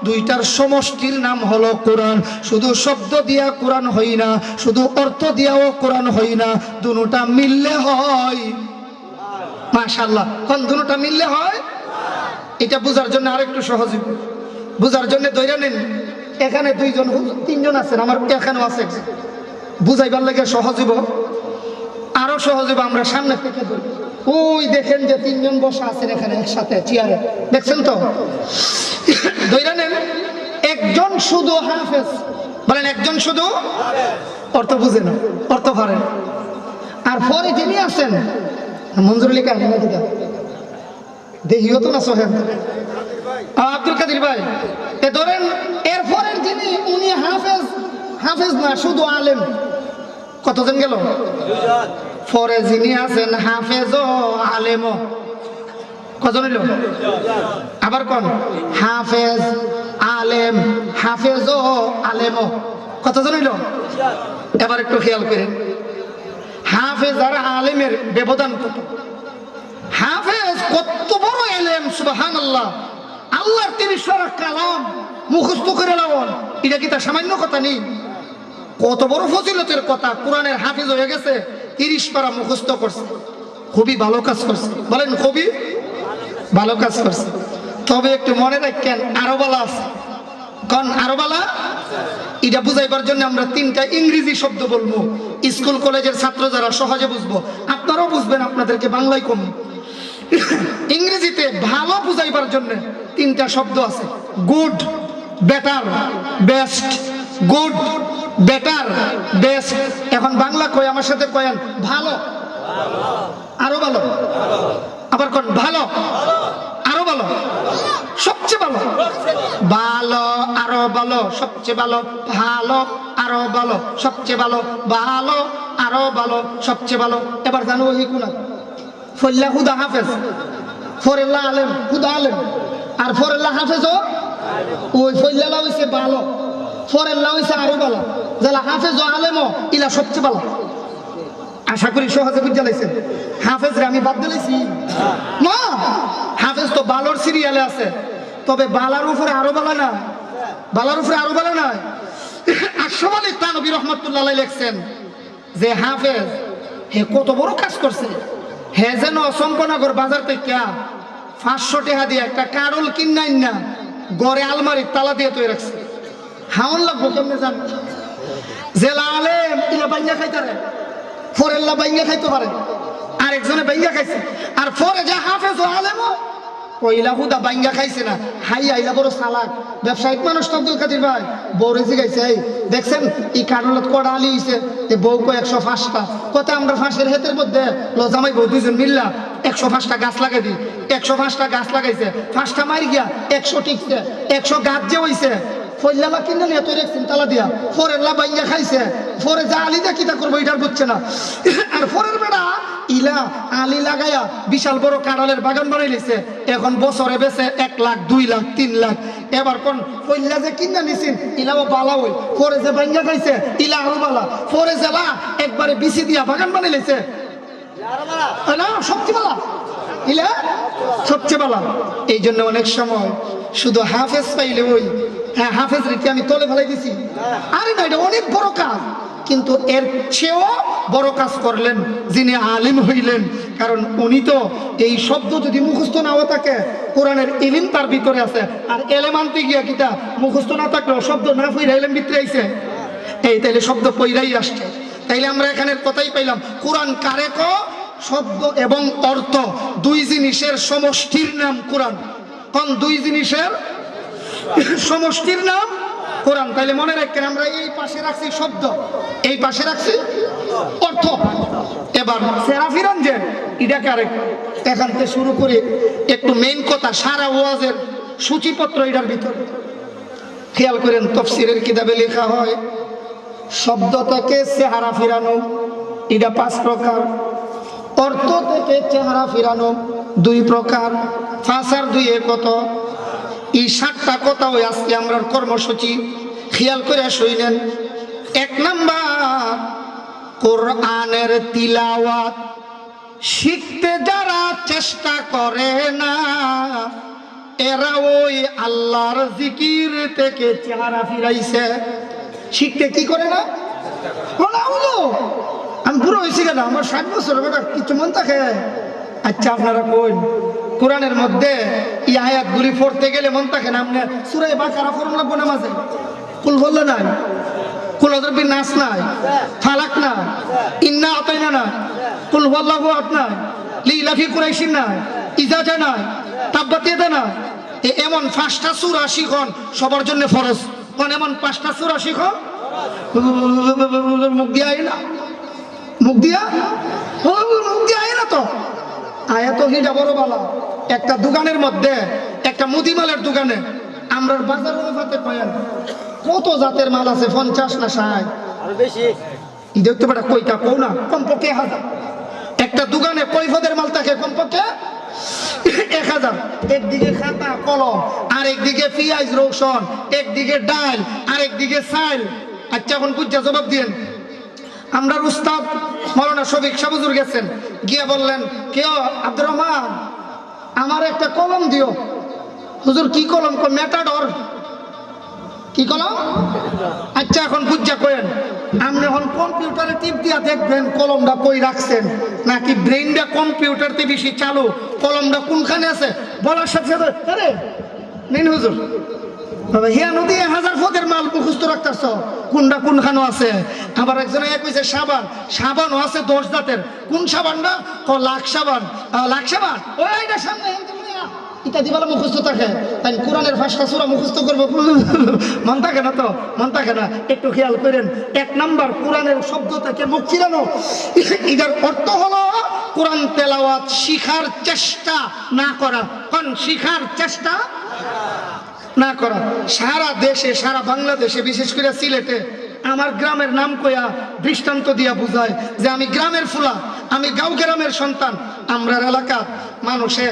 দুইটার সমষ্টির নাম হলো কোরআন। শুধু শব্দ দিয়া কোরআন হই না, শুধু অর্থ দিয়াও কোরআন হই না, দুটোটা মিললে হয় মাশাআল্লাহ। কোন দুটোটা মিললে হয়? এটা বোঝার জন্য আরেকটু সহজ, বুঝার জন্য ধরে নেন, এখানে দুইজন তিনজন আছেন, আমার এখানেও আছে, বুঝাইবার লাগে সহজ হইব, আরো সহজ হইব আমরা সামনে থেকে ধরি। ওই দেখেন যে তিনজন বসা আছেন এখানে একসাথে চেয়ারে, দেখছেন তো? ধরে নেন একজন শুধু হাফেজ, বলেন একজন শুধু অর্থ বুঝে না, অর্থ পারেন। আর পরে যিনি আছেন মঞ্জুর আলী কাহিনী দেখিও তো না সোহেন আব্দুল কাদের ভাই, এ ধরেন এরপরের যিনি উনি হাফেজ, হাফেজ না শুধু আলেম। কতজন গেল? পরে যিনি আছেন হাফেজ ও আলেম, কজন হইল? আবার কোন হাফেজ আলেম, হাফেজ ও আলেম, কতজন হইল? এবার একটু খেয়াল করেন হাফেজ আর আলেমের ব্যবধান কত। হাফেজ কত বড় আলেম, সুবহানাল্লাহ, আল্লাহর ৩০ পারা কালাম মুখস্থ করে লাবন, এটা কি তার সামান্য কথা নেই? কত বড় ফজিলতের কথা। কোরআনের হাফেজ হয়ে গেছে, ৩০ পারা মুখস্থ করছে, খুবই ভালো কাজ করছে। বলেন খুবই ভালো কাজ করছে। তবে একটু মনে রাখেন আরো বলা আছে, কোন আরো বলা? এটা বুঝাইবার জন্য আমরা ৩টা ইংরেজি শব্দ বলবো, স্কুল কলেজের ছাত্র যারা সহজে বুঝবো, আপনারাও বুঝবেন, আপনাদেরকে বাংলায় কম। ইংরেজিতে ভালো বুঝাইবার জন্য 3টা শব্দ আছে, good, better, best. Good, better, best. এখন বাংলা কই, আমার সাথে কয়েন ভালো, আরো ভালো, আবার কোন ভালো, আরো ভালো, সবচেয়ে ভালো, ভালো, আরো ভালো, সবচেয়ে ভালো, ভালো, আরো ভালো, সবচেয়ে ভালো, ভালো, আরো ভালো, সবচেয়ে ভালো। এবার জানো ওই কোনা ফল্লা হুদা হাফেজ, ফরেল্লা আলেম, হুদা আলেম, আর ফরেল্লা হাফেজ ও ওই ফল্লা হইছে ভালো, ফরেল্লা হইছে আরো ভালো, যারা হাফেজ ও আলেম ইলা সবচেয়ে ভালো। আশা করি সহজে বুঝতে লাইছেন। হাফেজ রে আমি বাদ দিলাইছি না, হাফেজ তো বালোর সিরিয়ালে আছে, তবে বালার উপরে আরো বালা না, বালার উপরে আরো বালা না। আশরাফ আলী থানভী রহমাতুল্লাহ আলাইহি লিখছেন যে হাফেজ হে কত বড় কাজ করছে, হে যেন চম্পনগর বাজার থেকে 500 টাকা দিয়ে একটা কারল কিনাই না গড়ে আলমারির তালা দিয়ে তৈরি রাখছে। হাউন লাগবো কেমনে জান, জেলা আলেম ইলা বাইঙ্গা খাইতারে, ফরেল্লা বাইঙ্গা খাইতে পারে, আরেকজনে বাইঙ্গা খাইছে, আর ফরে যে হাফেজ ও আলেম কইলা হুদা বাইঙ্গা খাইছে না, হাই আইলা বড় সালাক ব্যবসায়িক মানুষ। আব্দুল কাদের ভাই বউরে জিগাইছে, এই দেখছেন এই কারণত কড়া আলি হইছে, এ বউ কো 105টা, কত আমরা ফাঁসের হেতের মধ্যে লজামাই বউ দুইজন মিললা 105টা গাছ লাগাই দিই, 105টা গাছ লাগাইছে, 5টা মারি গিয়া 100 টিকছে, 100 গাছ যে হইছে, ফল্লা কিনে নিয়ে তৈরি রাখছেন তালা দিয়া, ফরেল্লা বাইঙ্গা খাইছে, ফরে যা আলি দা কিতা করবো এটার বুঝছে না। আর ফরের বেড়া ইলা আলি লাগাইয়া বিশাল বড় কাঁড়ালের বাগান বানাই লিছে, এখন বছরে বেছে 1 লাখ, 2 লাখ, 3 লাখ। এবার কোন ফল্লা যে কিনা নিছেন ইলাও বালা হই, ফরে যে বাইঙ্গা খাইছে ইলা আরো বালা, ফরে জেলা একবারে বিসি দিয়া বাগান বানাই লিছে, না সবচেয়ে বালা, ইলা সবচেয়ে বালা। এই জন্য অনেক সময় শুধু হাফেজ পাইলে ওই হ্যাঁ হাফেজ রে কি আমি তলে ফেলাই দিছি? আরে না, এটা অনেক বড় কাজ, কিন্তু এর চেয়েও বড় কাজ করলেন যিনি আলিম হইলেন। কারণ উনি তো এই শব্দ যদি মুখস্থ নাও থাকে, কোরআনের ইলম তার ভিতরে আছে। আর এলেম আনতে গিয়া কিতা মুখস্থ না থাকলেও শব্দ না পইরা এলেম ভিতরে আইছে, এই তাইলে শব্দ পইরাই আসছে। তাইলে আমরা এখানের কথাই পাইলাম, কোরআন কারে ক? শব্দ এবং অর্থ দুই জিনিসের সমষ্টির নাম কোরআন। কোন দুই জিনিসের সমষ্টির নাম কোরআন। তাইলে মনে রাখেন, আমরা এই পাশে রাখছি শব্দ, এই পাশে রাখছি অর্থ। এবার সেরাফিরান যে এটাকে আরেক, এখান থেকে শুরু করে একটু মেইন কথা, সারা ওয়াজের সূচিপত্র এটার ভিতরে খেয়াল করেন। তাফসীরের কিতাবে লেখা হয় শব্দ থেকে চেহারা ফিরানো এটা 5 প্রকার, অর্থ থেকে চেহারা ফিরানো 2 প্রকার, 5 আর 2 কত? এই 7টা কথা ওই আজকে আমরা কর্মসূচি। খেয়াল করে শুনেন। 1 নাম্বার, কোরআনের তিলাওয়াত শিখতে যারা চেষ্টা করে না, এরা ওই আল্লাহর জিকির থেকে চেহারা ফিরাইছে। শিখতে কি করে না? আমি বুড়ো হয়েছি কেন? আমার 60 বছর কিছু মন থাকে। আচ্ছা আপনারা কই কোরআনের মধ্যে এই আয়াতগুলি পড়তে গেলে মন থাকে না? আপনি সূরা বাকারা পড়ুন লাগবে নামাজে, কুল বললে নাই, কুল আযরবি নাস নাই, ফালাক না, ইন্না আতাইনা না, কুল ওয়াল্লাহু আহাদ নাই, লিলাফি কুরাইশিন নাই, ইজাজা নাই, তাব্বাত ইয়াদা নাই। এমন 5টা সূরা শিখন সবার জন্য ফরজ। কোন এমন 5টা সূরা শিখো, মুখ দিয়া আয় না, মুখ দিয়া আয় না তো আয়াত হিটা বড় বালা। একটা দোকানের মধ্যে, একটা মুদিমালের দোকানে, আমরা বাজারের মধ্যে কয়েন কত জাতের মাল আছে, 50 না 60 আর বেশি, দেখতে পারা কইটা কও না, কমপক্ষে 1000। একটা দোকানে কয়ফদের মাল থাকে? কমপক্ষে 1000। একদিকে খাতা কলম, আর একদিকে পেঁয়াজ রসুন, একদিকে ডাল, আর একদিকে চাল। আচ্ছা এখন বুঝা জবাব দিন। আমরা উস্তাদ মাওলানা শফিক সাহেব হুজুর গেছেন, গিয়ে বললেন, কেউ আব্দুর রহমান আমার একটা কলম দিও। হুজুর কি কলম? মেটাডর। কি কলম? আচ্ছা এখন বুঝা কয়েন, আপনি এখন কম্পিউটারে টিপ দিয়া দেখবেন কলমটা কই রাখছেন, নাকি ব্রেইনটা কম্পিউটারতে বেশি চালু, কলমটা কোনখানে আছে বলার সাথে সাথে আরে নিন হুজুর হিয়া নদী 1000 ফদের মাল মুখস্থ রাখতেছ, কোনটা কোনখানে আছে। আবার একজনে কইছে সাবান, সাবানও আছে 10 জাতের। কোন সাবানটা? লাখ সাবান। লাখ সাবান ওইটা সামনে এটা দিবালা মুখস্থ থাকে। তাই কোরআনের 5টা সূরা মুখস্থ করবো মন থাকে না তো? মন থাকে না। একটু খেয়াল করেন। 1 নাম্বার, কোরআনের শব্দ থেকে মুখ ফিরানো। এটার অর্থ হলো কোরআন তেলাওয়াত শিখার চেষ্টা না করা। কোন শিখার চেষ্টা না করা। সারা দেশে, সারা বাংলাদেশে, বিশেষ করে সিলেটে আমার গ্রামের নাম কইয়া দৃষ্টান্ত দিয়া বুঝায় যে আমি গ্রামের ফুলা, আমি গাঁও গ্রামের সন্তান। আমরা এলাকার মানুষে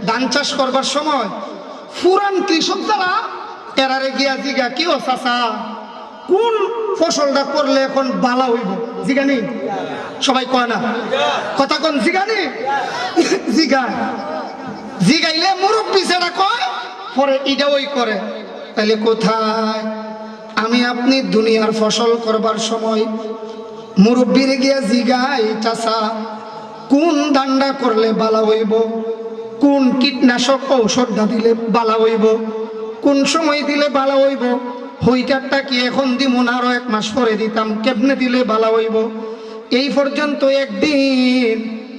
ধান চাষ করবার সময় পুরান কৃষক যারা এরারে গিয়া জিগা, কি ও চাচা কোন ফসলটা করলে এখন বালা হইব জিগানি? সবাই কয় না কথা, কোন জিগানি? জিগাইলে মুরব্বী সেটা কয়, পরে এটা ওই করে। তাহলে কোথায় আমি আপনি দুনিয়ার ফসল করবার সময় মুরব্বীরে গিয়া জিগাই, চাচা কোন ধানটা করলে বালা হইব, কোন কীটনাশক ঔষধটা দিলে বালা হইব, কোন সময় দিলে বালা হইব, হইটারটা কি এখন দিব না আরো 1 মাস পরে দিতাম, কেমনে দিলে বালা হইব। এই পর্যন্ত একদিন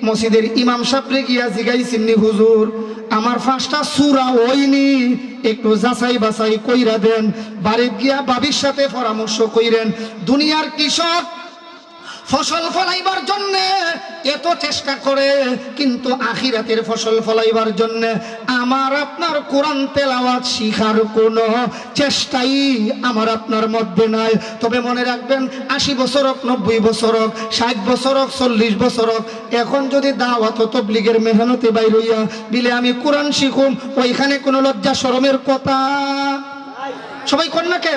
মসজিদের ইমাম সাহেবরে গিয়া জিগাইছিনি, হুজুর আমার 5টা সূরা হইনি, একটু যাচাই বাছাই কইরা দেন। বাড়িতে গিয়া বাবির সাথে পরামর্শ কইরেন। দুনিয়ার কৃষক ফসল ফলাইবার জন্য এত চেষ্টা করে, কিন্তু আখিরাতের ফসল ফলাইবার জন্য আমার আপনার কোরআন তেলাওয়াত শিখার কোনো চেষ্টাই আমার আপনার মধ্যে নাই। তবে মনে রাখবেন, 80 বছর হোক, 90 বছর হোক, 60 বছর হোক, 40 বছর হোক, এখন যদি দাওয়াত ও তাবলীগের মেহনতে বাইর হইয়া বিলে আমি কোরআন শিখুম, ওইখানে কোনো লজ্জা শরমের কথা সবাই কর না কে?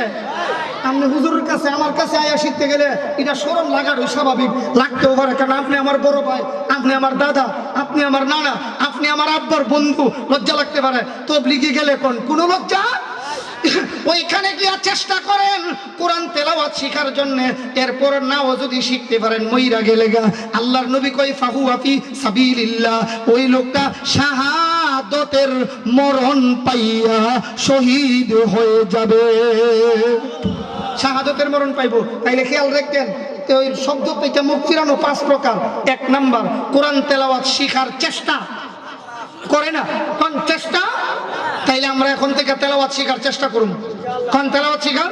আপনি হুজুরের কাছে, আমার কাছে আয়া শিখতে গেলে এটা শরম লাগার স্বাভাবিক, লাগতেও পারে। কারণ আপনি আমার বড় ভাই, আপনি আমার দাদা, আপনি আমার নানা, আপনি আমার আব্বার বন্ধু, লজ্জা লাগতে পারে। তাবলীগে গেলে কোনো লজ্জা ওইখানে গিয়া চেষ্টা করেন কোরআন তেলাওয়াত শিখার জন্য। এরপর নাও যদি শিখতে পারেন মইরা গেলে গা আল্লাহর নবী কই ফাহুয়া ফি সাবিলিল্লাহ, ওই লোকটা শাহাদাতের মরণ পাইয়া শহীদ হয়ে যাবে। শাহাদাতের মরণ পাইবো। তাইলে খেয়াল রাখবেন ওই শব্দ থেকে মুখ ফিরানো 5 প্রকার। 1 নাম্বার কোরআন তেলাওয়াত শিখার চেষ্টা করে না, কোন চেষ্টা। তাইলে আমরা এখন থেকে তেলাওয়াত শিখার চেষ্টা করুন। কোন তেলাওয়াত শিখার?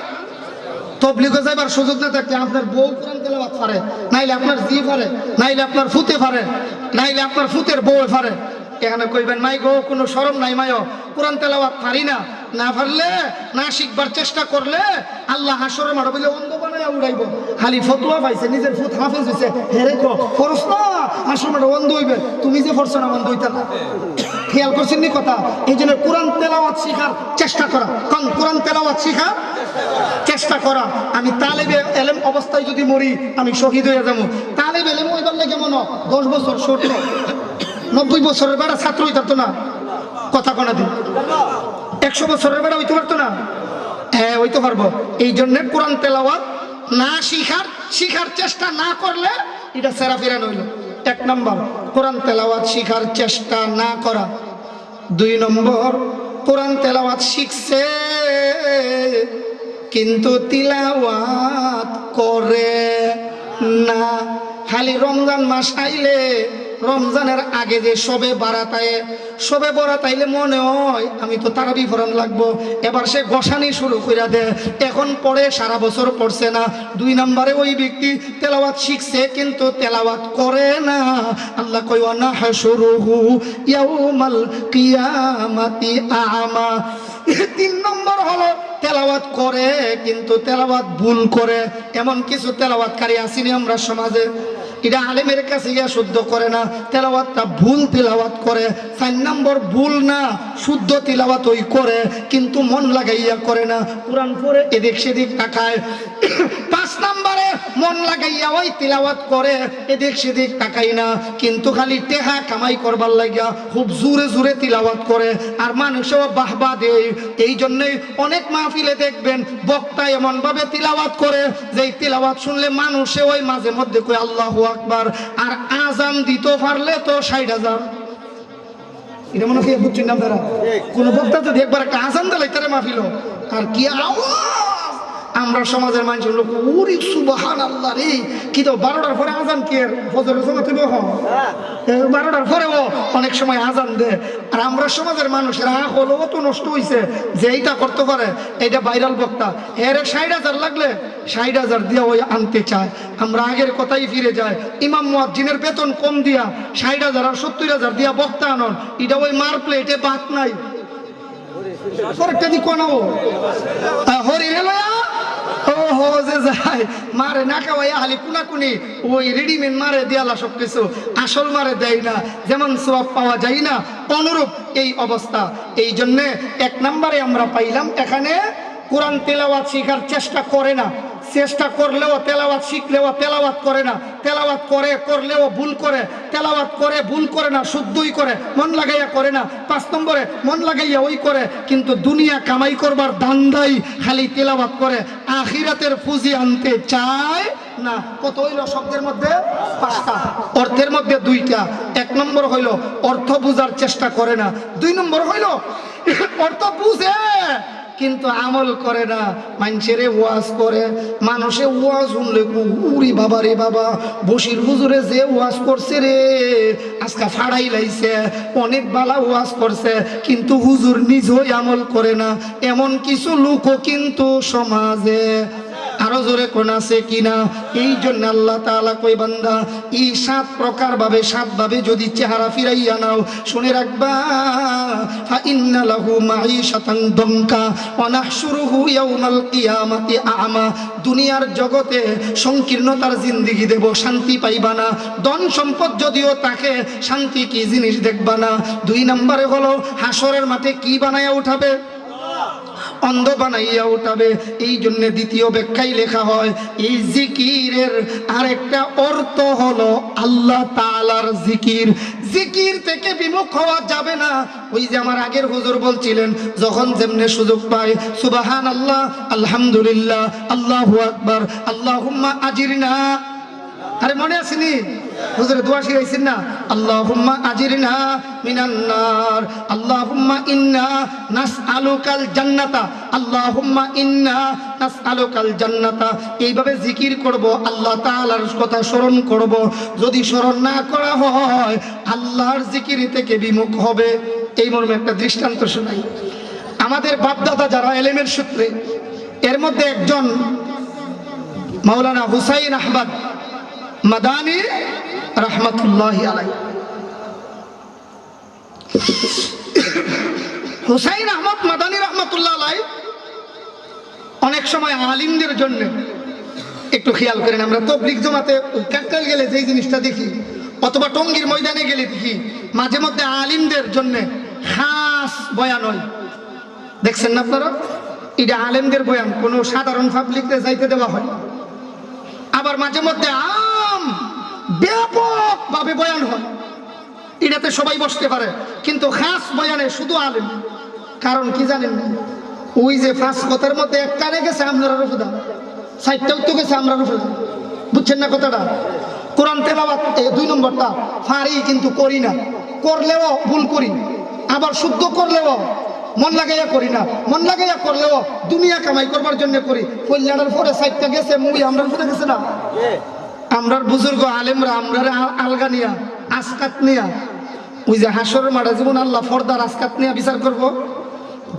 তবলিগে যাইবার সুযোগ না থাকলে আপনার বউ কোরআন তেলাওয়াত পারে, নাইলে আপনার জি পারে, নাইলে আপনার ফুতে পারে, নাইলে আপনার ফুতের বউ পারে। এখানে কইবেন মাই গো কোনো শরম নাই মায়ো, কোরআন তেলাওয়াত পারি না। না পারলে না শিখবার চেষ্টা করলে আল্লাহ হাসরের মাঠ বলে অন্ধ বানায়া উড়াইব। খালি ফতোয়া পাইছে, নিজের ফুত হাফেজ হইছে, হেরে কো ফরস না হাসরের মাঠ অন্ধ হইবে। তুমি যে ফরছ না অন্ধ হইতা না। খেয়াল করছেন নি কথা? এই জন্য কোরআন তেলাওয়াত শিখার চেষ্টা করা। কোন কোরআন তেলাওয়াত শিখা চেষ্টা করা। আমি তালেবে এলেম অবস্থায় যদি মরি আমি শহীদ হয়ে যাবো। তালেবে এলেম হইবার লাগে কেমন 10 বছর ছোট, 90 বছরের বেড়া ছাত্র হইতে পারতো না। কথা কোনা দিন 100 বছরের বেড়া হইতে পারতো না? হ্যাঁ হইতে পারবো। এই জন্য কোরআন তেলাওয়াত না শিখার চেষ্টা না করলে এটা সেরাফিরান হইল। 1 নাম্বার কোরআন তেলাওয়াত শিখার চেষ্টা না করা। 2 নম্বর কোরআন তেলাওয়াত শিখছে কিন্তু তিলাওয়াত করে না। খালি রমজান মাস আইলে রমজানের আগে যে শবে বরাত আইলে মনে হয় আমি তো তারাবি পড়ান লাগবো, এবার সে গোসানি শুরু করে দেয়। এখন পড়ে সারা বছর পড়ছে না। 2 নম্বরে ওই ব্যক্তি তেলাওয়াত শিখছে কিন্তু তেলাওয়াত করে না। আল্লাহ কই ওয়া নাহশুরুহু ইয়াউমাল কিয়ামাতি আ'মা। 3 নম্বর হলো তেলাওয়াত করে কিন্তু তেলাওয়াত ভুল করে। এমন কিছু তেলাওয়াতকারী আসেনি আমরা সমাজে, এটা আলেমের কাছে গিয়া শুদ্ধ করে না, তেলাওয়াতটা ভুল তেলাওয়াত করে। 4 নম্বর ভুল না শুদ্ধ তেলাওয়াত ওই করে কিন্তু মন লাগাইয়া করে না, কোরআন পড়ে এদিক সেদিক তাকায়। 5 নম্বরে মন লাগাইয়া ওই তেলাওয়াত করে এদিক সেদিক তাকাই না, কিন্তু খালি টেহা কামাই করবার লাগিয়া খুব জোরে জোরে তেলাওয়াত করে আর মানুষও বাহবা দেয়। এই জন্যই অনেক মাহফিলে দেখবেন বক্তা এমন ভাবে তিলাওয়াত করে যে তিলাওয়াত শুনলে মানুষে ওই মাঝে মধ্যে কই আল্লাহু আকবার, আর আজান দিতে পারলে তো 60,000। এটা মনে হয় বুঝছেন না আপনারা? কোন বক্তা যদি একবার একটা আজান দিলে তারে মাহফিল আর কি আওয়াজ। আমরা সমাজের মানুষের লোক ওরে সুবহানাল্লাহ রে, কি তো 12টার পরে আজান কি ফজরের সময় তুমি 12টার পরেও অনেক সময় আজান দেয়। আর আমরা সমাজের মানুষেরা হলো তো নষ্ট হইছে যে এইটা করতে পারে, এটা ভাইরাল বক্তা, এর 60,000 লাগলে 60,000 দিয়া ওই আনতে চায়। আমরা আগের কথাই ফিরে যায়, ইমাম মুয়াজ্জিনের বেতন কম দিয়া 60,000 আর 70,000 দিয়া বক্তা আনন, এটা ওই মার প্লেটে ভাত নাই। হরি মারে না খাওয়াইয়া খালি কুনাকুনি ওই রেডিমেড মারে দেয়ালা সবকিছু, আসল মারে দেয় না, যেমন সওয়াব পাওয়া যায় না অনুরূপ এই অবস্থা। এই জন্যে 1 নম্বরে আমরা পাইলাম এখানে কোরআন তেলাওয়াত শিখার চেষ্টা করে না, চেষ্টা করলেও তেলাওয়াত শিখলেও তেলাওয়াত করে না, তেলাওয়াত করে করলেও ভুল করে, তেলাওয়াত করে ভুল করে না, শুদ্ধই করে, মন লাগাইয়া করে না। 5 নম্বরে মন লাগাইয়া ওই করে কিন্তু দুনিয়া কামাই করবার ধান্দাই খালি তেলাওয়াত করে, আখিরাতের পুঁজি আনতে চায় না। কত হইল শব্দের মধ্যে? 5টা, অর্থের মধ্যে 2টা। 1 নম্বর হইল অর্থ বুঝার চেষ্টা করে না, 2 নম্বর হইল অর্থ বুঝে কিন্তু আমল করে না। মানুষের ওয়াজ করে, মানুষে ওয়াজ শুনলে উরি বাবা রে বাবা, বশির হুজুরে যে ওয়াজ করছে রে আজকে ফাড়াই লাইছে, অনেক বালা ওয়াজ করছে কিন্তু হুজুর নিজেই আমল করে না, এমন কিছু লোকও কিন্তু সমাজে আরো জোরে কোন আছে কিনা? এই জন্য আল্লাহ তাআলা কই বান্দা এই 7 প্রকার ভাবে 7 ভাবে যদি চেহারা ফিরাইয়া নাও, শুনে রাখবা ফা ইন্না লাহু মাঈশাতান দঙ্কা ওয়া নাহশুরুহু ইয়াউমাল কিয়ামাতি আ'মা। দুনিয়ার জগতে সংকীর্ণতার জিন্দেগি দেব, শান্তি পাইবা না, ধন সম্পদ যদিও থাকে শান্তি কি জিনিস দেখবা না। 2 নম্বরে হলো হাসরের মাঠে কি বানায়া উঠাবে? অন্ধ বানাইয়া উঠাবে। এই জন্য দ্বিতীয় ব্যাখ্যায় লেখা হয় এই জিকিরের আরেকটা অর্থ হলো আল্লাহ তাআলার জিকির। জিকির থেকে বিমুখ হওয়া যাবে না। ওই যে আমার আগের হুজুর বলছিলেন, যখন যেমনে সুযোগ পায় সুবহানাল্লাহ, আলহামদুলিল্লাহ, আল্লাহু আকবার, আল্লাহুম্মা আজিরনা, আরে মনে আসেনি হুজুরে দোয়া শিখাইছেন না, আল্লাহুম্মা আজিরনা মিনান নার, আল্লাহুম্মা ইন্না নাসআলুকাল জান্নাতা, আল্লাহুম্মা ইন্না নাসআলুকাল জান্নাতা। এইভাবে জিকির করব, আল্লাহ তাআলার কথা স্মরণ করব। যদি স্মরণ না করা হয় আল্লাহর জিকির থেকে বিমুখ হবে। এই মর্মে একটা দৃষ্টান্ত শোনাই। আমাদের বাপদাদা যারা এলেমের সূত্রে, এর মধ্যে একজন মাওলানা হুসাইন আহমদ মাদানী রহমতুল্লাহি আলাইহি। হুসাইন আহমদ মাদানী রহমতুল্লাহ আলাইহি অনেক সময় আলিমদের জন্য, একটু খেয়াল করেন, আমরা তবলিগ জমাতে কাকরাইল গেলে যেই জিনিসটা দেখি, অথবা টঙ্গীর ময়দানে গেলে দেখি, মাঝে মধ্যে আলিমদের জন্য খাস বয়ান হয়। দেখছেন না আপনারা? এটা আলেমদের বয়ান, কোনো সাধারণ পাবলিককে যাইতে দেওয়া হয়। আবার মাঝে মধ্যে ব্যাপকভাবে বয়ান হয়, এটাতে সবাই বসতে পারে, কিন্তু খাস বয়ানে শুধু আলেম। কারণ কি জানেন? ওই যে ফাঁস কথার মধ্যে এক কানে গেছে আপনারা রুফুদা, সাইডটাও তো গেছে আমরা রুফুদা। বুঝছেন না কথাটা? কোরআন তেলাওয়াত 2 নম্বরটা ফারি, কিন্তু করি না, করলেও ভুল করি। আবার শুদ্ধ করলেও মন লাগাইয়া করি না, মন লাগাইয়া করলেও দুনিয়া কামাই করবার জন্য করি। কল্যাণের পরে সাইডটা গেছে মুই আমরা রুফুদা গেছে না। আমরার বুজুর্গ আলেমরা আমরার আলগা নিয়া আসকাত নিয়া, ওই যে হাসরের মাঠে যেমন আল্লাহ ফর্দার আসকাত নিয়া বিচার করব,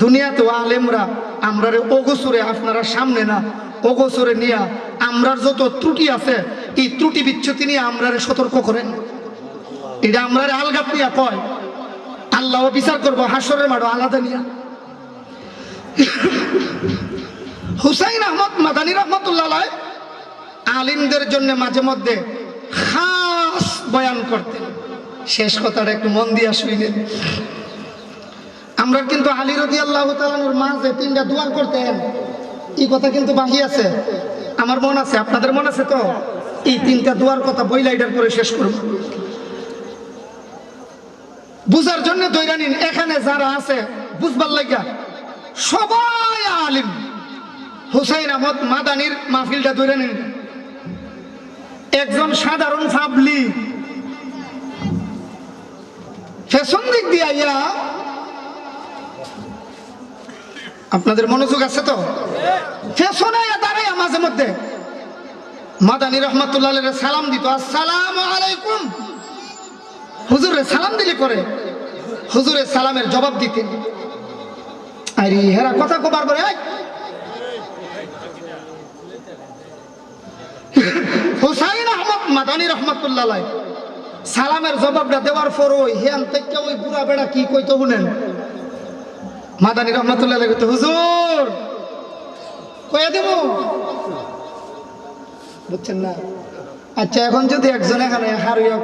দুনিয়াতেও আলেমরা আমরারে ওগোসরে, আপনারা সামনে না, ওগোসরে নিয়া আমরার যত ত্রুটি আছে এই ত্রুটি বিচ্ছুতি নিয়ে আমরারে সতর্ক করেন। এটা আমরারে আলগাত নিয়া কয়, আল্লাহ বিচার করবো হাসরের মাঠে আলাদা নিয়া। হুসাইন আহমদ মাদানী রহমতুল্লাহ আলাইহি আলিমদের জন্য মাঝে মধ্যে খাস বয়ান করতেন। শেষ কথাটা একটু মন দিয়া শুনেন। আমরা কিন্তু আলী রাদিয়াল্লাহু তাআলার মাঝে 3টা দোয়া করতেন, এই কথা কিন্তু বাকি আছে, আমার মন আছে, আপনাদের মন আছে তো? এই 3টা দোয়ার কথা বইলাইটার করে শেষ করব। বুঝার জন্য ধইরা নিন, এখানে যারা আছে বুঝবার লাগা সবাই আলিম। হুসাইন আহমদ মাদানীর মাহফিলটা ধইরা নিন, একজন সাধারণ পাবলিক ফ্যাশন দিক দিয়ে আইয়া, আপনাদের মনোযোগ আছে তো? ফ্যাশনে দাঁড়াইয়া মাঝে মধ্যে মাদানী রহমতুল্লাহ আলাইহি সালাম দিত, আসসালামু আলাইকুম। হুজুরে সালাম দিলে করে হুজুরের সালামের জবাব দিতেন। আরে হেরা কথা কবার করে হুসাইন আহমদ মাদানী রহমতুল্লাহ আলাইহি সালামের জবাবটা দেওয়ার পর ওই হেন থেকে ওই বুড়া বেড়া কি কইতো শুনেন? মাদানী রহমতুল্লাহ আলাইহি কইতো, হুজুর কইয়া দেব, বুঝছেন না? আচ্ছা, এখন যদি একজন এখানে হারিয়া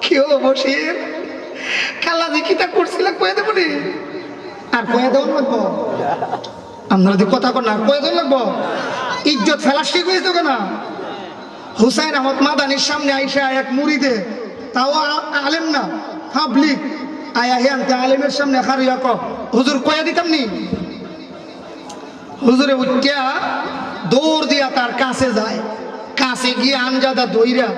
কেউ বসির কালা যে কিতা করছিল কয়ে দেব নি, আর কয়ে দেওয়ার লাগবো? আপনারা যদি কথা কর না, কয়ে দেওয়ার লাগবো? ইজ্জত ফেলাস ঠিক হয়েছে কেনা? হুসাইন আহমদ মাদানীর সামনে আইসা এক মুরিদে, তাও আলেম না, পাবলিক আয়া হেনতে আলেমের সামনে হারিয়া হুজুর কয়ে দিতাম নি? হুজুরে উঠিয়া দৌড় দিয়া তার কাছে যায়, কাছে গিয়ে আনজাদা দইরা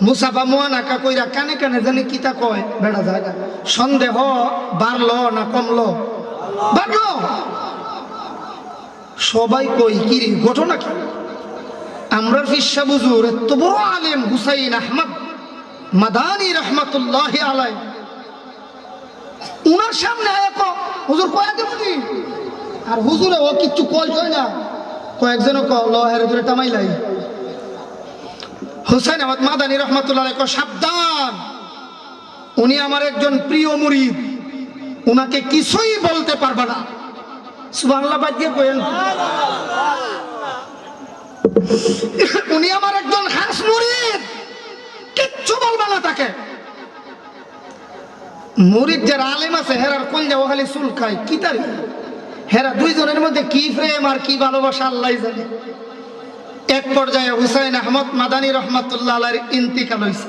মুসাফা মোয়ানাকা কইরা কানে কানে জানি কিতা কয় বেড়া জায়গা। সন্দেহ বাড়লো না কমলো? বাড়লো। সবাই কই কি ঘটনা কি? আমরা ফিসা বুজুর এত বড় আলেম হুসাইন আহমদ মাদানী রহমতুল্লাহ আলাইহি, উনার সামনে হুজুর কয়া দেবনি? আর হুজুরে ও কিচ্ছু কয় না, কয়েকজন কয়ের হুজুরে টামাইলাই। হুসাইন আহমদ মাদানী রহমতুল্লাহ আলাইহি সাবধান, উনি আমার একজন প্রিয় মুরিদ, উনাকে কিছুই বলতে পারবে না। সুবহানাল্লাহ বাদ দিয়ে কইেন, উনি আমার একজন খাস মুরিদ, কিচ্ছু বলবে না তাকে। মুরিদ যারা আলেম আছে হেরার কোন যাওয়া খালি চুল খায় কি তারি, হেরা দুইজনের মধ্যে কি প্রেম আর কি ভালোবাসা আল্লাহ জানে। এক পর্যায়ে হুসাইন আহমদ মাদানী রহমতুল্লাহ আলাইহির ইন্তিকাল হয়েছে।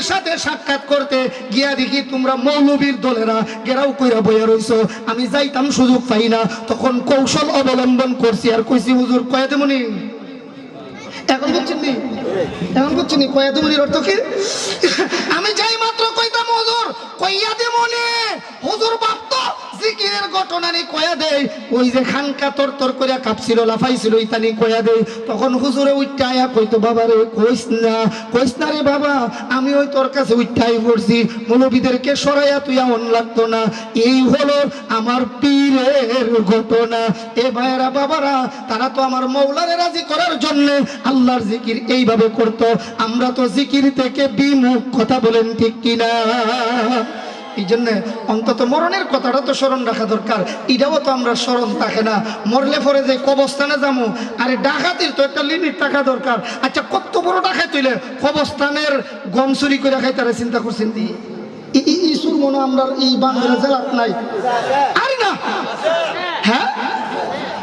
মৌলবীদের সাথে সাক্ষাৎ করতে গিয়া দেখি তোমরা মৌলবীর দলেরা গেরাও কইরা বইয়া রইছো। আমি যাইতাম, সুযোগ পাই না, তখন কৌশল অবলম্বন করছি আর কইছি হুজুর কয়া দেমনি। এখন বুঝছেন নি? এখন বুঝছেন নি কয়া দেমনির অর্থ কি? আমি যাই মাত্র কইতাম হুজুর কইয়া দেমনি, হুজুর ভাবতো জিকিরের ঘটনা নি কয়া দেই, ওই যে খানকা তরতর করে কাঁপছিল লাফাইছিল ইতানি কয়া দেই। তখন হুজুরে উঠতে আয়া কইতো বাবা রে কইস না রে বাবা, আমি ওই তোর কাছে উঠাই পড়ছি, মৌলবীদেরকে সরাইয়া তুই এমন লাগতো না। এই হলো আমার পীরের ঘটনা। এ ভাইয়েরা বাবারা, তারা তো আমার মৌলারে রাজি করার জন্য আল্লাহর জিকির এইভাবে করতো। আমরা তো জিকির থেকে বিমুখ, কথা বলেন ঠিক কিনা? এই জন্য অন্তত মরণের কথাটা তো স্মরণ রাখা দরকার। এটাও তো আমরা স্মরণ থাকে না। মরলে পরে যে কবরস্থানে যাবো, আরে ডাকাতির তো একটা লিমিট থাকা দরকার। আচ্ছা কত বড় ডাকাত হইলে কবরস্থানের গম চুরি করে খাই, তারা চিন্তা করছেন দিয়ে ইসুর মনে আমরা এই বাংলা জেলাত নাই? আরে না, হ্যাঁ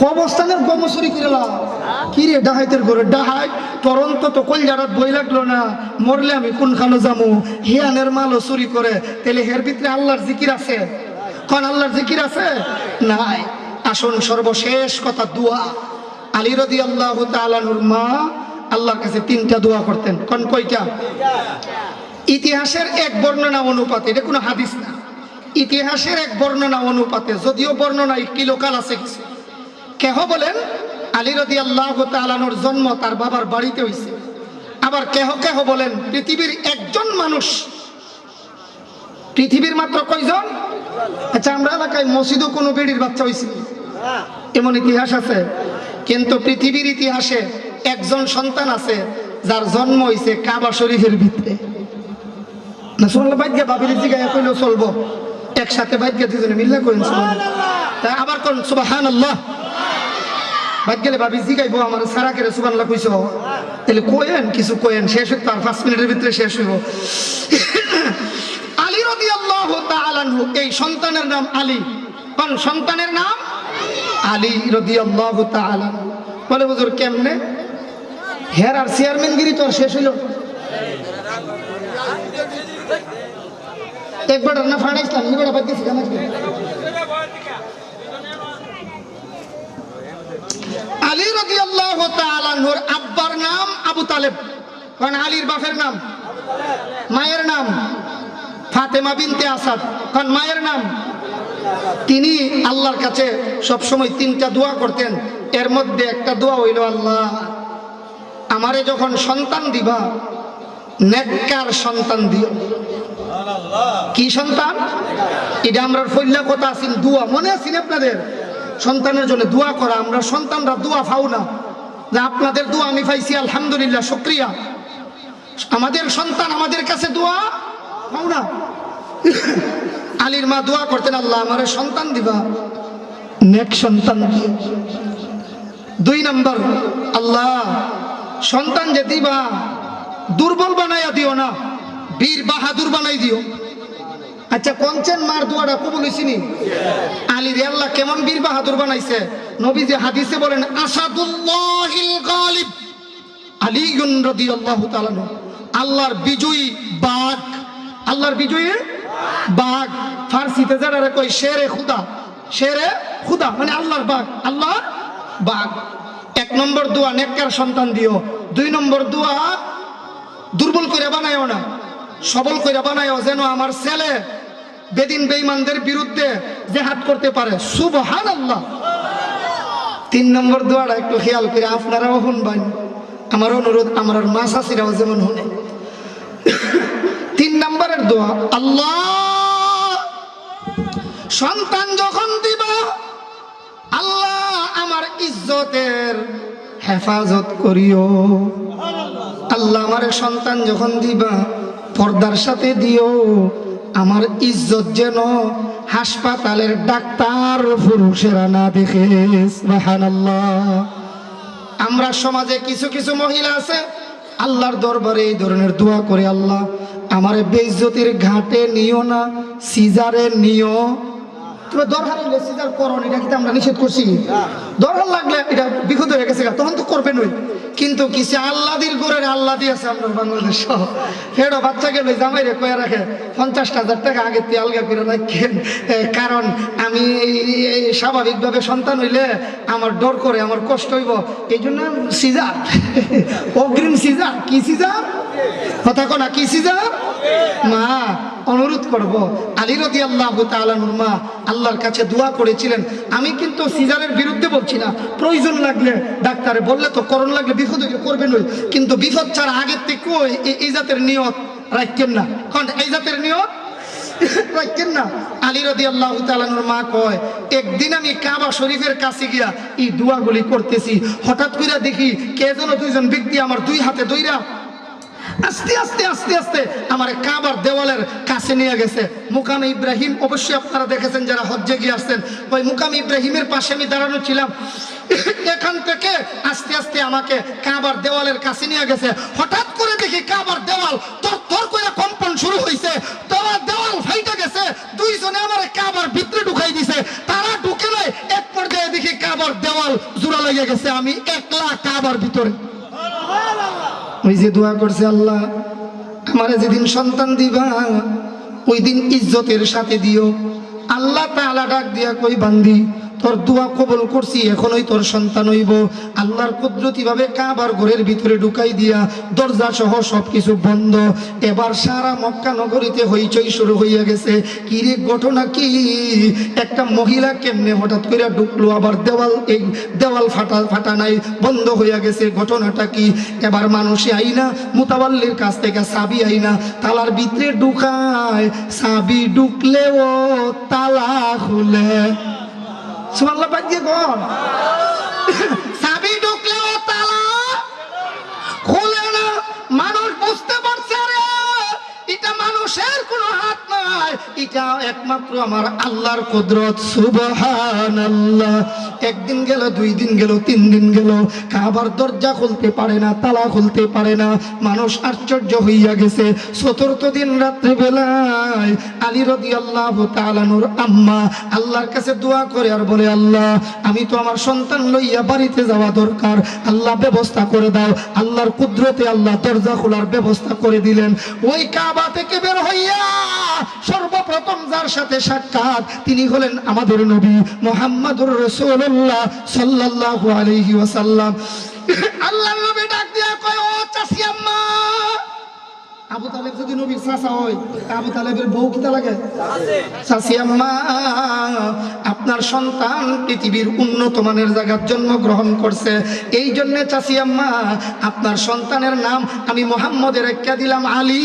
কবরস্থানের গম চুরি করে লাভ কি রে? ডাহাইতের ঘরে ডাহাই তোর অন্তত কলজারাত বই লাগলো না, মরলে আমি কোনখানে যাবো? হিয়ানের মালও চুরি করে, তাহলে হের ভিতরে আল্লাহর জিকির আছে? কোন আল্লাহর জিকির আছে? নাই। আসুন সর্বশেষ কথা, দোয়া। আলী রাদিয়াল্লাহু তাআলা আনহুর মা আল্লাহর কাছে 3টা দোয়া করতেন। কোন কয়টা? ইতিহাসের এক বর্ণনা অনুপাতে, এটা কোনো হাদিস না, ইতিহাসের এক বর্ণনা অনুপাতে, যদিও বর্ণনা একটি লোকাল আছে কিছু। কেহ বলেন আলী রাদিয়াল্লাহু তাআলা আনহুর জন্ম তার বাবার বাড়িতে হয়েছে। আবার কেহ কেহ বলেন পৃথিবীর একজন মানুষ। পৃথিবীর মাত্র কয়জন? আচ্ছা আমরা এলাকায় মসজিদও কোনো বেড়ির বাচ্চা হয়েছিল, এমন ইতিহাস আছে। কিন্তু পৃথিবীর ইতিহাসে একজন সন্তান আছে যার জন্ম হয়েছে কাবা শরীফের ভিতরে। না শুনলে বাইক গিয়ে বাবির জিগায় কইলেও চলবো, একসাথে বাইক গিয়ে দুজনে মিল্লা করেন তাই আবার কোন সুবহানাল্লাহ বাদ গেলে ভাবি জিগাইবো আমার সারা করে সুবহানাল্লাহ কইছো, তাহলে কোয়েন কিছু কোয়েন, শেষ হইতো আর 5 মিনিটের ভিতরে শেষ হইব। আলী রাদিয়াল্লাহু তাআলা আনহু, এই সন্তানের নাম আলী। কোন সন্তানের নাম? আলী রাদিয়াল্লাহু তাআলা। বলে হুজুর কেমনে? হের আর চেয়ারম্যানগিরি তো আর শেষ হইল? একবার না ফাড়াইছিলাম, এবার বাদ দিয়েছি কেন? আলী রাদিয়াল্লাহু তাআলা আনহুর আব্বার নাম আবু তালেব। কারণ আলীর বাপের নাম, মায়ের নাম ফাতেমা বিনতে আসাদ। কারণ মায়ের নাম। তিনি আল্লাহর কাছে সব সময় 3টা দোয়া করতেন। এর মধ্যে একটা দোয়া হইল, আল্লাহ আমারে যখন সন্তান দিবা নেককার সন্তান দিও। কি সন্তান? এটা আমরা ফইল্লা কথা আছেন, দোয়া মনে আছেন আপনাদের? সন্তানের জন্য দোয়া করা। আমরা সন্তানরা দোয়া পাও না, যে আপনাদের দোয়া আমি পাইছি আলহামদুলিল্লাহ, শুকরিয়া। আমাদের সন্তান আমাদের কাছে দোয়া পাও না। আলীর মা দোয়া করতেন, আল্লাহ আমারে সন্তান দিবা নেক সন্তান দিও। 2 নম্বর, আল্লাহ সন্তান যে দিবা দুর্বল বানাইয়া দিও না, বীর বাহাদুর বানাই দিও। আচ্ছা কনচেন মার দোয়াটা কবুল হইছিনি? আলীর আল্লাহ কেমন বীর বাহাদুর বানাইছে? নবীজি হাদিসে বলেন আসাদুল্লাহিল গালিব আলীউন রাদিয়াল্লাহু তাআলা। আল্লাহর বিজয়ী বাঘ, আল্লাহর বিজয়ী বাঘ। ফার্সিতে যারা কই শেরে খুদা, শেরে খুদা মানে আল্লাহর বাঘ, আল্লাহর বাঘ। 1 নম্বর দোয়া নেককার সন্তান দিও। 2 নম্বর দোয়া দুর্বল করে বানায়ও না, সবল করে বানায়ও, যেন আমার ছেলে বেদিন বেঈমানদের বিরুদ্ধে জিহাদ করতে পারে। সুবহানাল্লাহ। 3 নম্বর দোয়াটা একটু খেয়াল করে আপনারাও শুনবেন, আমার অনুরোধ, আমার মা শাশিরাও যেমন শুনে। 3 নম্বরের দোয়া, আল্লাহ সন্তান যখন দিবা আল্লাহ আমার ইজ্জতের হেফাজত করিও। আল্লাহ আমার সন্তান যখন দিবা পর্দার সাথে দিও, আমার ইজ্জত যেন হাসপাতালের ডাক্তার পুরুষেরা না দেখে। সুবহানাল্লাহ। আমরা সমাজে কিছু কিছু মহিলা আছে আল্লাহর দরবারে এই ধরনের দোয়া করে, আল্লাহ আমারে বেইজ্জতির ঘাটে নিও না, সিজারে নিও তুমি দরকার হইলে সিজার করণ, এটা কিন্তু আমরা নিষেধ করছি। দরকার লাগলে এটা বিপদ হয়ে গেছে তখন তো করবে নই, কিন্তু কিছু আল্লাদির গোড়ের আল্লাদি আছে আমরা বাংলাদেশ ফেরো বাচ্চাকে লই জামাই রে কয়ে রাখে 50,000 টাকা আগে তে আলগা করে রাখেন, কারণ আমি স্বাভাবিকভাবে সন্তান হইলে আমার ডর করে, আমার কষ্ট হইব, এই জন্য সিজার অগ্রিম সিজার। কি সিজার কথা কোনা, কি সিজার? মা অনুরোধ করব, আলী রাদিয়াল্লাহু তাআলা আনহুর মা আল্লাহর কাছে দোয়া করেছিলেন। আমি কিন্তু সিজারের বিরুদ্ধে বলছি না, প্রয়োজন লাগলে ডাক্তারে বললে তো করণ লাগলে বিপদ হইলে করবেন ওই, কিন্তু বিপদ ছাড়া আগের থেকে এই জাতের নিয়ত রাখেন না, কারণ এই জাতের নিয়ত রাখেন না। আলী রাদিয়াল্লাহু তাআলা আনহুর মা কয়, একদিন আমি কাবা শরীফের কাছে গিয়া এই দোয়াগুলি করতেছি, হঠাৎ করে দেখি কে যেন দুইজন ব্যক্তি আমার দুই হাতে দইরা আস্তে আস্তে আস্তে আস্তে আমার কাবার দেওয়ালের কাছে নিয়ে গেছে। মুকামে ইব্রাহিম অবশ্যই আপনারা দেখেছেন যারা হজ্জে গিয়ে আসছেন, ওই মুকামে ইব্রাহিমের পাশে আমি দাঁড়ানো ছিলাম। এখান থেকে আস্তে আস্তে আমাকে কাবার দেওয়ালের কাছে নিয়ে গেছে। হঠাৎ করে দেখি কাবার দেওয়াল থরথর করে কম্পন শুরু হয়েছে, দেওয়াল ফাইটে গেছে, দুইজনে আমার কাবার ভিতরে ঢুকাই দিছে। তারা ঢুকে নাই, এক পর্যায়ে দেখি কাবার দেওয়াল জোড়া লেগে গেছে, আমি একলা কাবার ভিতরে। ওই যে দোয়া করছে, আল্লাহ আমারে যেদিন সন্তান দিবা ওই দিন ইজ্জতের সাথে দিও। আল্লাহ তাআলা ডাক দিয়া কই, বান্দি তোর দোয়া কবুল করছি, এখনই তোর সন্তান হইব। আল্লাহর কুদরতি ভাবে কাবার ঘরের ভিতরে ঢুকাই দিয়া দরজা সহ সবকিছু বন্ধ। এবার সারা মক্কা নগরীতে হইচই শুরু হইয়া গেছে। কি রে ঘটনা কি? একটা মহিলা কেমনে হঠাৎ করে ঢুকলো, আবার দেওয়াল ফাটা নাই, বন্ধ হইয়া গেছে, ঘটনাটা কি? এবার মানুষে আইনা মুতাওয়াল্লির কাছ থেকে চাবি আইনা তালার ভিতরে ঢুকায়, চাবি ঢুকলেও তালা খুলে। সুবহানাল্লাহ, বাজিয়ে কোন চাবি ঢুকলেও তালা খুলে না। মানুষ বুঝতে পারছে রে এটা মানুষের কোনো হাত নাই, এটা একমাত্র আমার আল্লাহর কুদরত। সুবহানাল্লাহ। একদিন গেল, 2 দিন গেল, 3 দিন গেল, কাবার দরজা খুলতে পারে না, তালা খুলতে পারে না। মানুষ আশ্চর্য হইয়া গেছে। 4th দিন রাত্রে বেলায় আলী রাদিয়াল্লাহু তাআলা আনহুর আম্মা আল্লাহর কাছে দোয়া করে আর বলে, আল্লাহ আমি তো আমার সন্তান লইয়া বাড়িতে যাওয়া দরকার, আল্লাহ ব্যবস্থা করে দাও। আল্লাহর কুদরতে আল্লাহ দরজা খোলার ব্যবস্থা করে দিলেন। ওই কাবা থেকে বের হইয়া সর্বপ্রথম যার সাথে সাক্ষাৎ তিনি হলেন আমাদের নবী মুহাম্মদুর রাসূলুল্লাহ সাল্লাল্লাহু আলাইহি ওয়াসাল্লাম। আল্লাহর নবী ডাক দিয়া কয়, ও চাচি আম্মা। আবু তালেব যদি নবীর চাচা হয়, আবু তালেবের বউ কিতা লাগে? চাচি আম্মা, আপনার সন্তান পৃথিবীর উন্নত মানের জায়গায় জন্মগ্রহণ করছে, এই জন্য চাচি আম্মা আপনার সন্তানের নাম আমি মুহাম্মদের রেখে দিলাম আলী।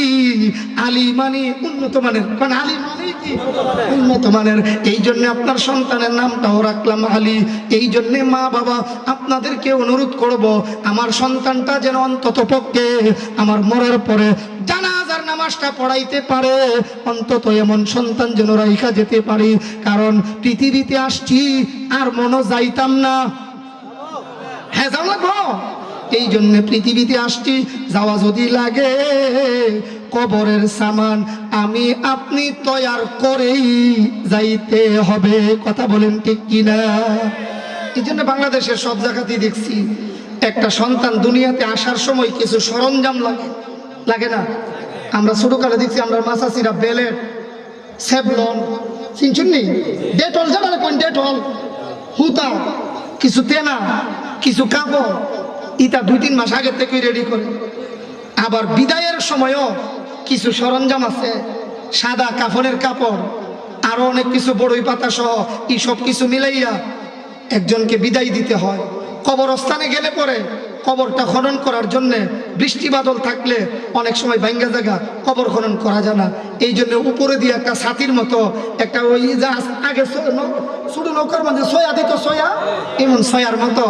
আলী মানে উন্নত মানের, কারণ আলী মানে কি? উন্নত মানের। এই জন্য আপনার সন্তানের নামটাও রাখলাম আলী। এই জন্য মা বাবা আপনাদেরকে অনুরোধ করব, আমার সন্তানটা যেন অন্তত পক্ষে আমার মরার পরে জানাজার নামাজটা পড়াইতে পারে, অন্তত এমন সন্তান যেন রাইখা যেতে পারি। কারণ পৃথিবীতে আসছি আর মনো যাইতাম না। হ্যাঁ, যাও লাগবো। এই জন্য পৃথিবীতে আসছি, যাওয়া যদি লাগে কবরের সামান আমি আপনি তৈয়ার করেই যাইতে হবে। কথা বলেন ঠিক কিনা? এই জন্য বাংলাদেশের সব জায়গাতেই দেখছি একটা সন্তান দুনিয়াতে আসার সময় কিছু সরঞ্জাম লাগে না? আমরা ছোটকালে দেখছি আমরা মাসাসিরা বেলেট, সেভলন, চিনচুন্নি, ডেটল, জানালে কোন ডেটল, হুতা, কিছু তেনা, কিছু কাপড়, ইটা 2-3 মাস আগে থেকে রেডি করে। আবার বিদায়ের সময়ও কিছু সরঞ্জাম আছে, সাদা কাফনের কাপড়, আরো অনেক কিছু বড়ই পাতা সহ এই সব কিছু মিলাইয়া একজনকে বিদায় দিতে হয়। কবরস্থানে গেলে পরে কবরটা খনন করার জন্যে বৃষ্টি বাদল থাকলে অনেক সময় ভাঙ্গা জায়গা, কবর খনন করা যায় না। এই জন্য উপরে দিয়ে একটা ছাতির মতো একটা ওই জাহাজ আগে ছোট নৌকার মধ্যে সয়া দিত, সয়া এমন সয়ার মতো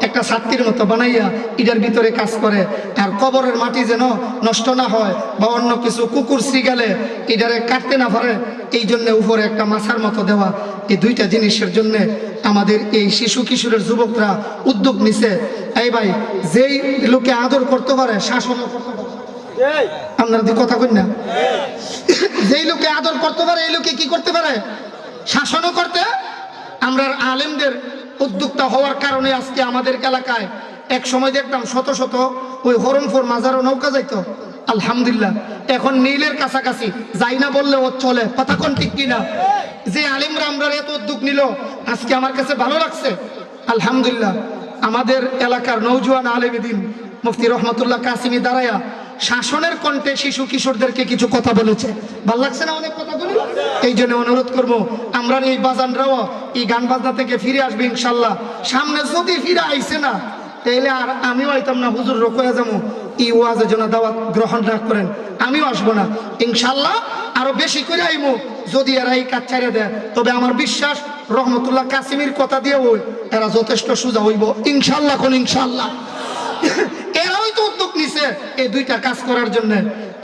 একটা ছাতির মতো বানাইয়া এটার ভিতরে কাজ করে। আর কবরের মাটি যেন নষ্ট না হয় বা অন্য কিছু কুকুর শ্রীগালে এটারে কাটতে না পারে, এই জন্য উপরে একটা মাছার মতো দেওয়া। এই 2টা জিনিসের জন্য আমাদের এই শিশু কিশোরের যুবকরা উদ্যোগ নিছে। এই ভাই, যেই লোকে আদর করতে পারে শাসন করতে পারে। আপনারা কথা কই না? যেই লোকে আদর করতে পারে এই লোকে কি করতে পারে? শাসনও করতে। আমরা আলেমদের উদ্যোক্তা হওয়ার কারণে আজকে আমাদের এলাকায় এক সময় দেখতাম শত শত ওই হরমপুর মাজারও নৌকা যাইতো, আলহামদুলিল্লাহ এখন নীলের কাছাকাছি যাই না বললে ও চলে। কথা কোন ঠিক কিনা? যে আলেমরা আমরা এত উদ্যোগ নিল আজকে আমার কাছে ভালো লাগছে, আলহামদুলিল্লাহ। আমাদের এলাকার নৌজওয়ান আলেম দিন মুফতি রহমতুল্লাহ কাসিমি দাঁড়ায়া শাসনের কণ্ঠে শিশু কিশোরদেরকে কিছু কথা বলেছে, ভাল লাগছে না অনেক কথাগুলি? এই জন্য অনুরোধ করবো আমরা এই বাজানরাও এই গান বাজনা থেকে ফিরে আসবে ইনশাল্লাহ। সামনে যদি ফিরে আইছে না তাইলে আর আমিও আইতাম না, হুজুর রোকয়া যাবো এই ওয়াজের জন্য দাওয়াত গ্রহণ না করেন, আমিও আসবো না ইনশাল্লাহ। আরো বেশি করে আইমু যদি এরা এই কাজ ছাড়িয়ে দেয়। তবে আমার বিশ্বাস রহমতুল্লাহ কাসিমির কথা দিয়ে ওই এরা যথেষ্ট সোজা হইব ইনশাল্লাহ। কোন ইনশাল্লাহ? এরাই তো উদ্যোগ নিছে এই দুইটা কাজ করার জন্য।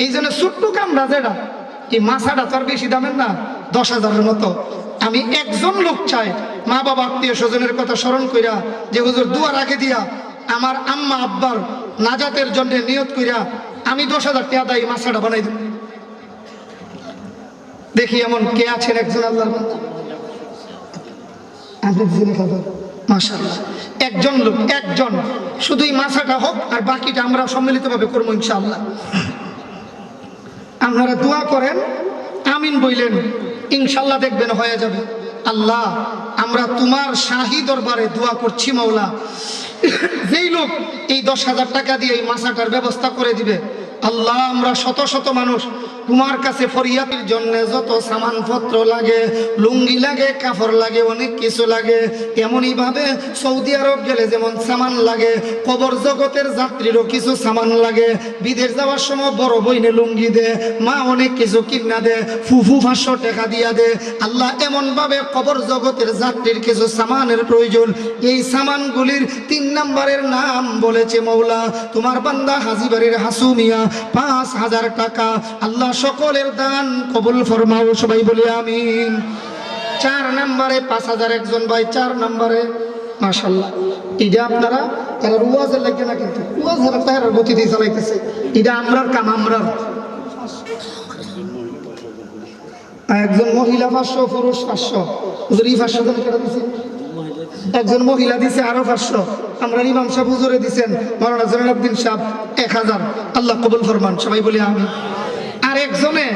এই জন্য ছোট্ট কামরা যেটা এই মাছাটা তো আর বেশি দামের না, 10,000-এর মতো। আমি একজন লোক চাই মা বাবা আত্মীয় স্বজনের কথা স্মরণ কইরা যে হুজুর দুয়ার আগে দিয়া আমার আম্মা আব্বার নাজাতের জন্য নিয়ত কইরা আমি 10,000 টাকা দাই মাছাটা বানাই দেব। দেখি এমন কে আছেন একজন আল্লাহর বান্দা? মাশাআল্লাহ, একজন লোক, একজন, শুধু এই মাছাটা হোক আর বাকিটা আমরা সম্মিলিতভাবে করবো ইনশাআল্লাহ। আপনারা দোয়া করেন, আমিন বইলেন, ইনশাআল্লাহ দেখবেন হয়ে যাবে। আল্লাহ আমরা তোমার শাহী দরবারে দোয়া করছি মাওলা, যেই লোক এই 10,000 টাকা দিয়ে এই মাছাটার ব্যবস্থা করে দিবে আল্লাহ, আমরা শত শত মানুষ তোমার কাছে ফরিয়াদের জন্য যত সামানপত্র লাগে, লুঙ্গি লাগে, কাপড় লাগে, অনেক কিছু লাগে, এমনই ভাবে সৌদি আরব গেলে যেমন সামান লাগে, কবর জগতের যাত্রীরও কিছু সামান লাগে। বিদেশ যাওয়ার সময় বড় বইনে লুঙ্গি দে, মা অনেক কিছু কিনা দে, ফুফু 500 টাকা দিয়া দে। আল্লাহ এমন ভাবে কবর জগতের যাত্রীর কিছু সামানের প্রয়োজন। এই সামানগুলির 3 নম্বরের নাম বলেছে মৌলা তোমার বান্দা হাজিবাড়ির হাসুমিয়া 5,000 টাকা। আল্লাহ সকলের দান কবুল ফরমাও, সবাই বলি আমিন। 4 নম্বরে 5,000 একজন ভাই, 4 নম্বরে মাশাআল্লাহ। এটা আপনারা এরা ওয়াজের লাগে না, কিন্তু ওয়াজের তার গতি দিয়ে চালাইতেছে। এটা আমরার কাম, আমরার। একজন মহিলা 500, পুরুষ 500। হুজুর এই 500 জন কেটে দিছে, একজন মহিলা দিছে আরো 500। আমরা ইমাম সাহেব হুজুরে দিছেন মাওলানা জয়নুদ্দিন সাহেব 1000। আল্লাহ কবুল ফরমান, সবাই বলি আমিন। আর একজনে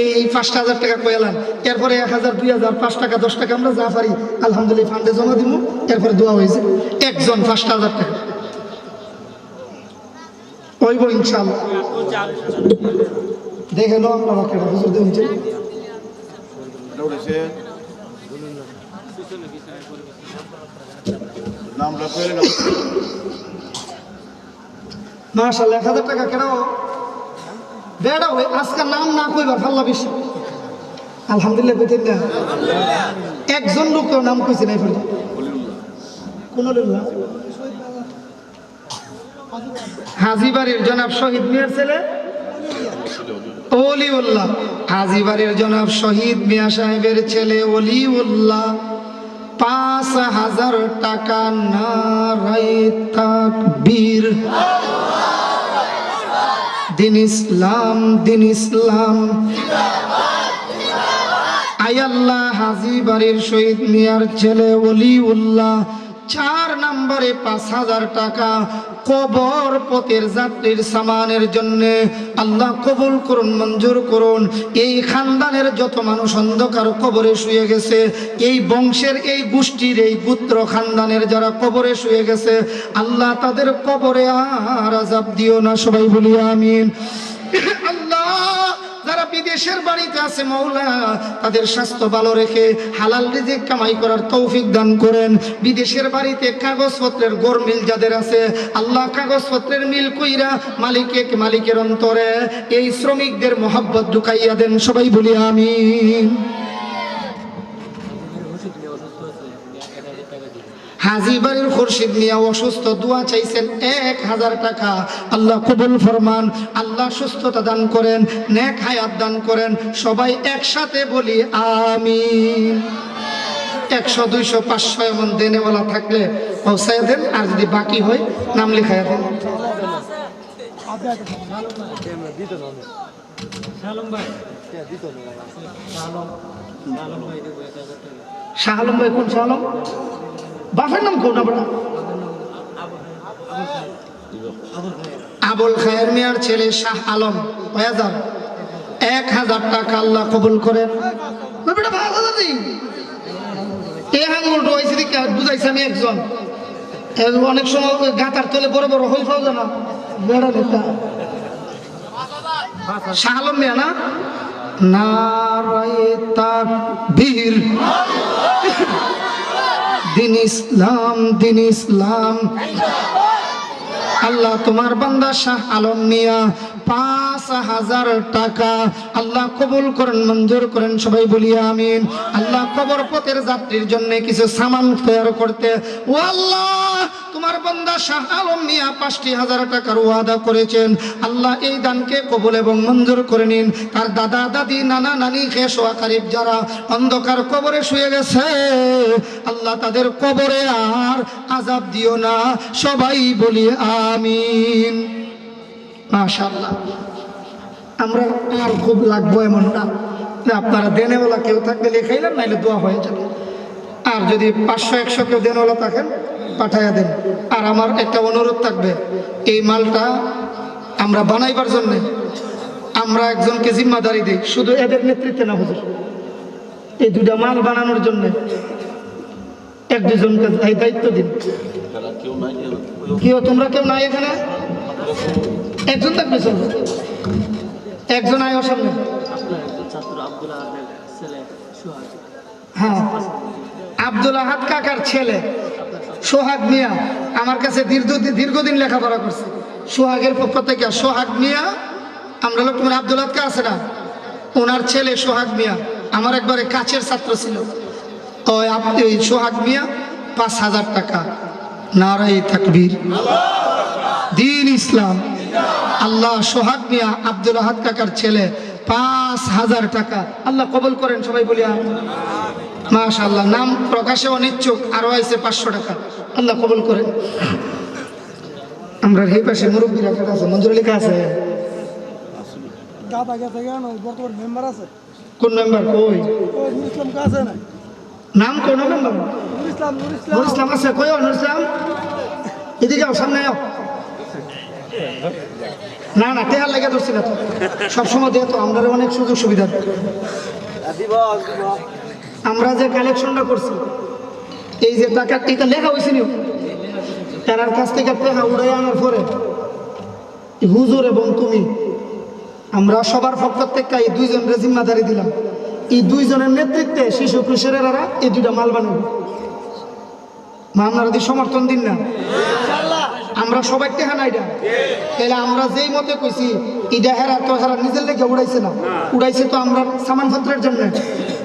এই 5,000 টাকা কইলাম, এরপরে 1000, 2000, 5 টাকা, 10 টাকা আমরা যা পারি আলহামদুলিল্লাহ ফান্ডে জমা দিব। এরপরে দোয়া হয়েছে একজন 5,000 টাকা ওইব ইনশাআল্লাহ। দেখে নো আপনারা কেটে হুজুর দেন মাশাআল্লাহ। 1000 টাকা কেন বেড়া হয়ে আজকে নাম না কইবার ফাল্লা বেশি আলহামদুলিল্লাহ কইতেন না। একজন লোক নাম কইছে নাই ফেলে কোন হাজিবাড়ির জনাব শহীদ মিয়ার ছেলে ওলিউল্লাহ, হাজিবাড়ির জনাব শহীদ মিয়া সাহেবের ছেলে ওলিউল্লাহ 5,000 টাকা। নারায়ে তাকবীর। দিন ইসলাম, দিন ইসলাম। আয় আল্লাহ হাজিবাড়ির শহীদ মিয়ার ছেলে ওলিউল্লাহ 4 নম্বরে 5,000 টাকা কবর পথের যাত্রীর সামানের জন্য আল্লাহ কবুল করুন, মঞ্জুর করুন। এই খানদানের যত মানুষ অন্ধকার কবরে শুয়ে গেছে, এই বংশের, এই গোষ্ঠীর, এই গোত্র খানদানের যারা কবরে শুয়ে গেছে আল্লাহ তাদের কবরে আর আযাব দিও না, সবাই বলি আমিন। আল্লাহ যারা বিদেশের বাড়িতে আছে মাওলা তাদের স্বাস্থ্য ভালো রেখে হালাল রিজিক কামাই করার তৌফিক দান করেন। বিদেশের বাড়িতে কাগজপত্রের গোরমিল যাদের আছে আল্লাহ কাগজপত্রের মিল কইরা মালিকের অন্তরে এই শ্রমিকদের মোহাব্বত ঢুকাইয়া দেন, সবাই বলি আমিন। হাজিবাড়ির খুরশিদ মিয়া অসুস্থ, দোয়া চাইছেন 1000 টাকা। আল্লাহ কবুল ফরমান, আল্লাহ সুস্থতা দান করেন, নেক হায়াত দান করেন, সবাই একসাথে বলি আমিন। 100, 200, 500 এমন দেনেওয়ালা থাকলে পৌঁছায় দেন, আর যদি বাকি হয় নাম লেখায় দেন। শাহ আলম ভাই কোন শাহ আলম? বাপের নাম কোন? আবুল খায়ের মিয়ার ছেলে শাহ আলম 1000 টাকা আল্লাহ কবুল করেন। বুঝাইছি আমি একজন অনেক সময় গাতার তলে বড় বড় হই পাও জানা বেড়া নেতা শাহ আলম মিয়া না? নারায়ে তাকবীর, দিন ইসলাম, দিন ইসলাম। আল্লাহ তোমার বান্দা শাহ আলম মিয়া 5000 টাকা আল্লাহ কবুল করেন, মঞ্জুর করেন, সবাই বলি আমিন। আল্লাহ কবর পথের যাত্রীর জন্য কিছু সামান তৈরি করতে, ও আল্লাহ তোমার বান্দা শাহ আলম মিয়া 5000 টাকার ওয়াদা করেছেন। আল্লাহ এই দানকে কবুল এবং মঞ্জুর করে নিন। তার দাদা দাদি নানা নানি খেশ ও কারিব যারা অন্ধকার কবরে শুয়ে গেছে আল্লাহ তাদের কবরে আর আযাব দিও না, সবাই বলি আমিন। মাশাআল্লাহ। আমরা আর খুব লাগবো এমন না, আপনারা দেনেওয়ালা কেউ থাকলে লেখাইলেন, নাইলে দোয়া হয়ে যাবে। আর যদি 500-100 কেউ দেনেওয়ালা থাকেন পাঠাইয়া দেন। আর আমার একটা অনুরোধ থাকবে, এই মালটা আমরা বানাইবার জন্যে আমরা একজনকে জিম্মাদারি দিই, শুধু এদের নেতৃত্বে না হুজুর, এই দুটা মাল বানানোর জন্যে 1-2জনকে এই দায়িত্ব দিন। কেউ তোমরা কেউ নাই এখানে? একজন থাকবে, একজন আয় সামনে। হ্যাঁ, আব্দুল আহাদ কাকার ছেলে সোহাগ মিয়া আমার কাছে দীর্ঘদিন লেখাপড়া করছে। সোহাগের পক্ষ থেকে সোহাগ মিয়া, আমরা লোক তোমার আব্দুল আহাদ কা আছে না, ওনার ছেলে সোহাগ মিয়া আমার একবারে কাছের ছাত্র ছিল। ওই সোহাগ মিয়া 5000 টাকা। নারায়ে তাকবীর, দিন ইসলাম। আল্লাহ সোহাগ মিয়া আব্দুল আহাদ কাকার ছেলে 5000 টাকা আল্লাহ কবুল করেন, সবাই বলি মাশাআল্লাহ। নাম প্রকাশে অনিচ্ছুক, আরো আছে 500 টাকা আল্লাহ কবুল করেন। আমরা এই পাশে মুরব্বীরা কাটা আছে, মঞ্জুর লেখা আছে। কোন মেম্বার? কই নাম? কোন মেম্বার? নুর ইসলাম আছে। কই নুর ইসলাম? এদিকে সামনে আও। না না, টেহার লেগে ধরছি না তো, সবসময় দিয়ে তো আমরা অনেক সুযোগ সুবিধা। আমরা যে কালেকশনটা করছি, এই যে টাকা এটা লেখা হয়েছিল, তার কাছ থেকে টেহা উড়াই আনার পরে হুজুর এবং তুমি আমরা সবার পক্ষ থেকে এই 2জনের জিম্মাদারি দিলাম। এই 2জনের নেতৃত্বে শিশু কিশোরেরা এই 2টা মাল বানাবো। আপনারা যদি সমর্থন দিন না, আমরা সবাই টেহা না, এটা তাহলে আমরা যেই মতে কইছি এটা হেরা তো হেরা নিজের লেগে উড়াইছে না, উড়াইছে তো আমরা সামানপত্রের জন্য,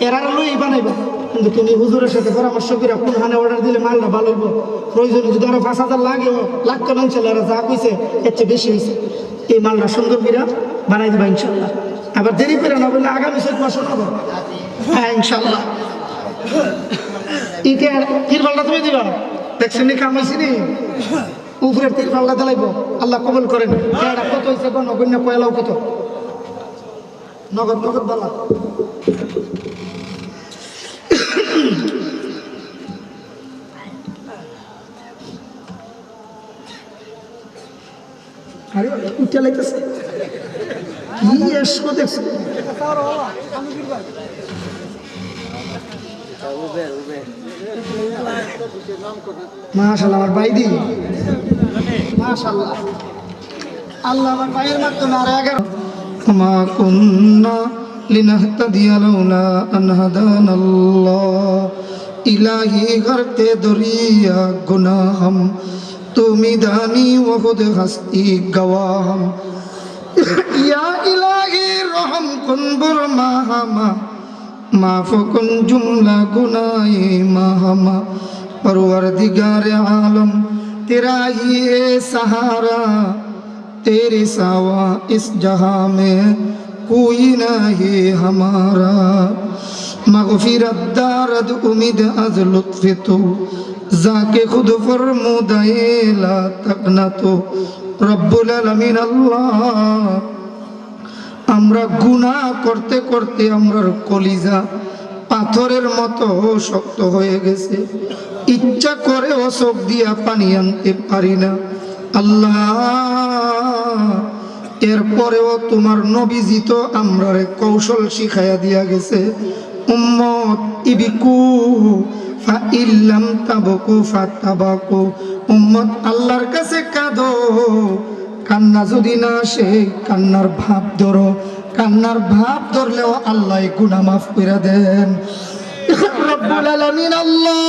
এরা লই বানাইবা। কিন্তু তুমি হুজুরের সাথে পরামর্শ করে কোন হানে অর্ডার দিলে মালটা ভালো হইব, প্রয়োজনে যদি আরো 5000 লাগেও লাগতো না, ছেলেরা যা কইছে এর চেয়ে বেশি হয়েছে, এই মালটা সুন্দর করে বানাই দিবা ইনশাল্লাহ। আবার দেরি করে না বললে আগামী 6 মাস হবে। হ্যাঁ ইনশাল্লাহ। ইটার তিরপালটা তুমি দিবা, দেখছেন নি কাম হয়েছি নি, উপরের তিরপালটা দিলাইব। আল্লাহ কবুল করেন। এটা কত হয়েছে গণ্য পয়লাও কত? নগদ নগদ বলা। আরে উঠে লাগতেছে কি এসো দেখছো? মাশাআল্লাহ, আমার ভাই দি মাশাআল্লাহ। আল্লাহ আমার ভাইয়ের মাধ্যমে আর 11 মা কুন্না লিনাহতাদিয়া লাউলা আন হাদানাল্লাহ ইলাহি করতে দরিয়া গুনাহম তুমি দানি ও খুদ হস্তি গওয়াহম ইয়া ইলাহি রহম কুন বুরমাহমা माफ कुन जुमला गुनाए माहमा परवरदिगार आलम तेरा ही है सहारा तेरे सावा इस जहां में कोई नहीं हमारा मगफिरत दारद उम्मीद अज लुत्फ तो जाके खुद फरमुदाए ला तकना तो रब्बुल आलमीन अल्लाह আমরা গুনাহ করতে করতে আমরার কলিজা পাথরের মতো শক্ত হয়ে গেছে, ইচ্ছা করেও চোখ দিয়া পানি আনতে পারি না। আল্লাহ, এরপরেও তোমার নবীজি তো আমরারে কৌশল শিখাইয়া দিয়া গেছে, উম্মত ইবিকু ফা ইল্লাম তাবকু ফাতাবাকু। উম্মত আল্লাহর কাছে কাঁদো, কান্না যদি না আসে কান্নার ভাব ধরো, কান্নার ভাব ধরলেও আল্লাহ গুনাহ মাফ করে দেন। রব্বুল আলামিন আল্লাহ,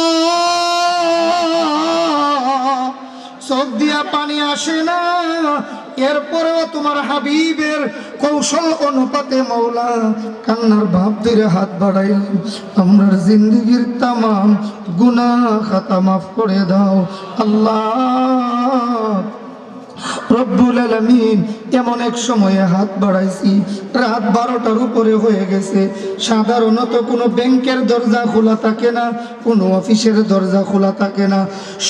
চোখ দিয়া পানি আসে না, এরপরেও তোমার হাবিবের কৌশল অনুপাতে মৌলা কান্নার ভাব ধরে হাত বাড়াইলাম, আমরার জিন্দগির তামাম গুনাহ খাতা মাফ করে দাও আল্লাহ। রব্বুল আলামিন, এমন এক সময়ে হাত বাড়াইছি, রাত 12টার উপরে হয়ে গেছে। সাধারণত কোনো ব্যাংকের দরজা খোলা থাকে না, কোনো অফিসের দরজা খোলা থাকে না,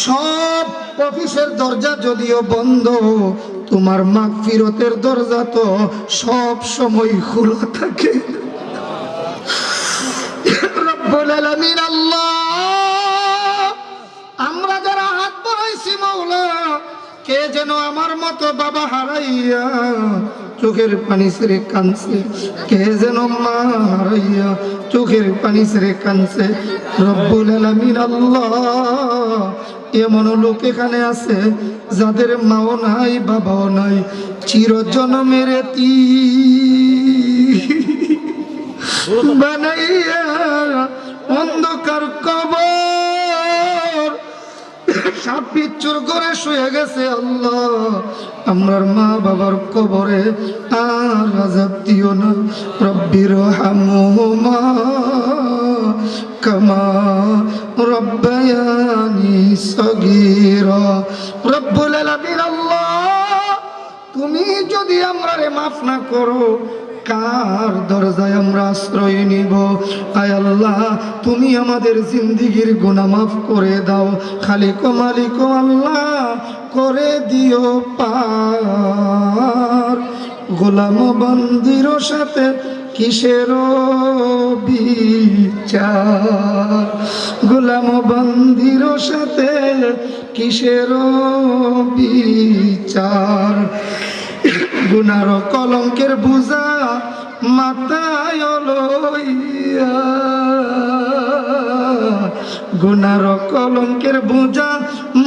সব অফিসের দরজা যদিও বন্ধ, তোমার মাগফিরতের দরজা তো সব সময় খোলা থাকে। রব্বুল আলামিন আল্লাহ, আমরা যারা হাত বাড়াইছি মাওলা, কে যেন আমার মতো বাবা হারাইয়া চোখের পানি ছেড়ে কাঁদছে, কে যেন মা হারাইয়া চোখের পানি ছেড়ে কাঁদছে। রব্বুল আলামিন আল্লাহ, এমন লোক এখানে আছে যাদের মাও নাই বাবাও নাই, চিরজন্মের বানাইয়া অন্ধকার কবর সাপ বিচ্ছুর করে শুয়ে গেছে। আল্লাহ, আমরার মা বাবার কবরে আর আযাব দিও না। রব্বির হামহুমা কামা রব্বায়ানি সগীরা। রব্বুল আলামিন আল্লাহ, তুমি যদি আমরারে মাফ না করো, কার দরজায় আমরা আশ্রয় নিব? আয় আল্লাহ, তুমি আমাদের জিন্দিগির গুনাহ মাফ করে দাও। খালিক ও মালিক ও আল্লাহ, করে দিও পার। গোলাম বন্দির সাথে কিসের বিচার? গোলাম বন্দির সাথে কিসের বিচার? গুনার কলঙ্কের বোঝা মাথায় লইয়া, গুনার কলঙ্কের বোঝা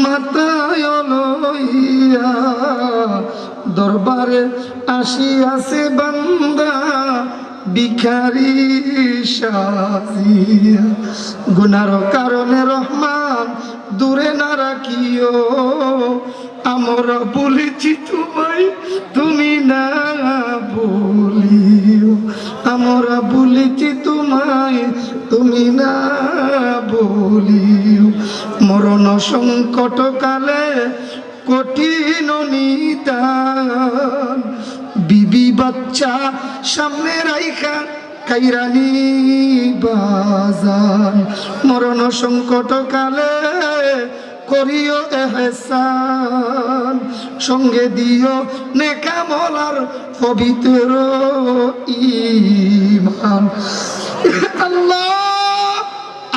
মাথায় লইয়া, দরবারে আসিয়াছে বান্দা ভিখারি সাজিয়া। গুনার কারণে রহমান দূরে না রাখিও, আমরা বলেছি তোমায় তুমি না বলিও, আমরা বলেছি তোমায় তুমি না বলিও। মরণ সংকট কালে কঠিন নিদান, বিবি বাচ্চা সামনে রাইখা কাইরানি বাজান। মরণ সংকট কালে করিও এহসান, সঙ্গে দিও নেকামলার পবিত্র ঈমান। আল্লাহ,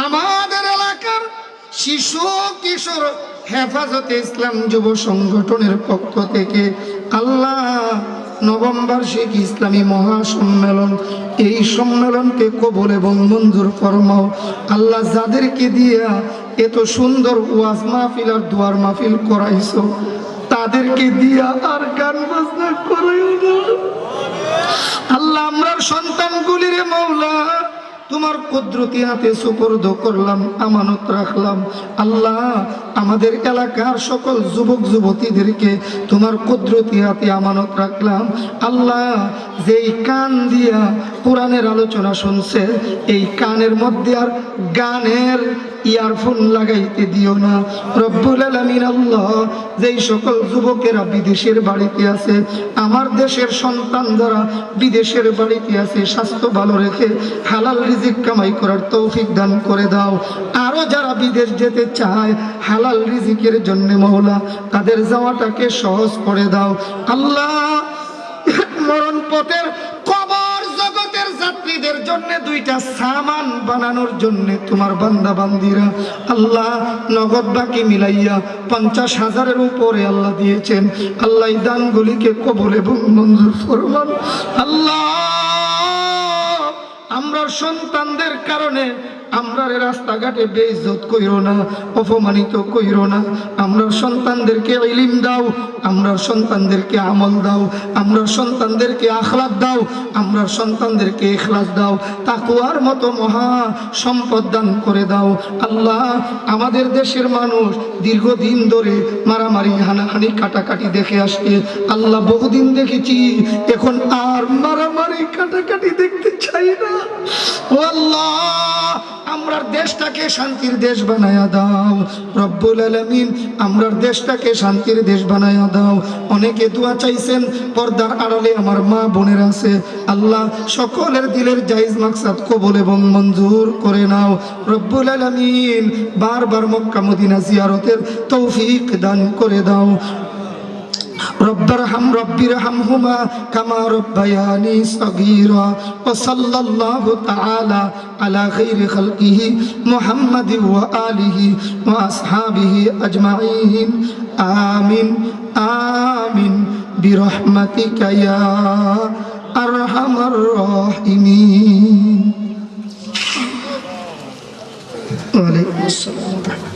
আমাদের এলাকার শিশু কিশোর হেফাজতে ইসলাম যুব সংগঠনের পক্ষ থেকে আল্লাহ নবম বার্ষিক ইসলামী মহাসম্মেলন, এই সম্মেলনকে কবুল এবং মঞ্জুর ফরমাও আল্লাহ। যাদেরকে দিয়া এত সুন্দর ওয়াজ মাহফিল আর দুয়ার মাহফিল করাইছো, তাদেরকে দিয়া আর গান বাজনা করাইও না আল্লাহ। আমরার সন্তানগুলিরে মাওলা তোমার কুদরতি হাতে সুপর্দ করলাম, আমানত রাখলাম আল্লাহ। আমাদের এলাকার সকল যুবক যুবতীদেরকে তোমার কুদরতি হাতে আমানত রাখলাম আল্লাহ। যেই কান দিয়া কোরআনের আলোচনা শুনছে, এই কানের মধ্যে আর গানের ইয়ারফোন লাগাইতে দিও না রব্বুল আলামিন আল্লাহ। যেই সকল যুবকেরা বিদেশের বাড়িতে আছে, আমার দেশের সন্তান যারা বিদেশের বাড়িতে আছে, স্বাস্থ্য ভালো রেখে হালাল রিজিক কামাই করার তৌফিক দান করে দাও। আরো যারা বিদেশ যেতে চায় হালাল রিজিকের জন্য মাওলা, তাদের যাওয়াটাকে সহজ করে দাও আল্লাহ। মরণ পথের কবর মসজিদের জন্য দুইটা সামান বানানোর জন্য তোমার বান্দা বান্দিরা আল্লাহ নগদ বাকি মিলাইয়া 50,000-এর উপরে আল্লাহ দিয়েছেন। আল্লাহ এই দানগুলিকে কবুল এবং মঞ্জুর ফরমান। আল্লাহ আমরা সন্তানদের কারণে আমরা রাস্তাঘাটে বেইজ্জত কইরো না, অপমানিত কইরো না। আমরা সন্তানদেরকে ইলম দাও, আমরা সন্তানদেরকে আমল দাও, আমরা সন্তানদেরকে আখলাক দাও, আমরা সন্তানদেরকে ইখলাস দাও, তাকওয়ার মতো মহা সম্পদ দান করে দাও। আল্লাহ আমাদের দেশের মানুষ দীর্ঘদিন ধরে মারামারি হানাহানি কাটাকাটি দেখে আসছে। আল্লাহ বহুদিন দেখেছি, এখন আর মারামারি কাটাকাটি দেখতে চাই না। ও আল্লাহ আমরার দেশটাকে শান্তির দেশ বানায়া দাও রব্বুল আলামিন, আমরার দেশটাকে শান্তির দেশ বানায়া দাও। অনেকে দোয়া চাইছেন, পর্দার আড়ালে আমার মা বোনের আছে। আল্লাহ সকলের দিলের জায়েজ মাকসাদ কবুল এবং মঞ্জুর করে নাও রব্বুল আলামিন। বারবার মক্কা মদিনা জিয়ারতের তৌফিক দান করে দাও। রব্বিরহামহুমা কামা রব্বায়ানি সগীরা। ওয়া সাল্লাল্লাহু তাআলা আলা খাইরি খালকিহি মুহাম্মাদিন ওয়া আলিহি ওয়া আসহাবিহি আজমাইন। আমিন আমিন বিরহমাতিকা ইয়া আরহামার রাহিমিন। ওয়া আলাইকুম আসসালাম।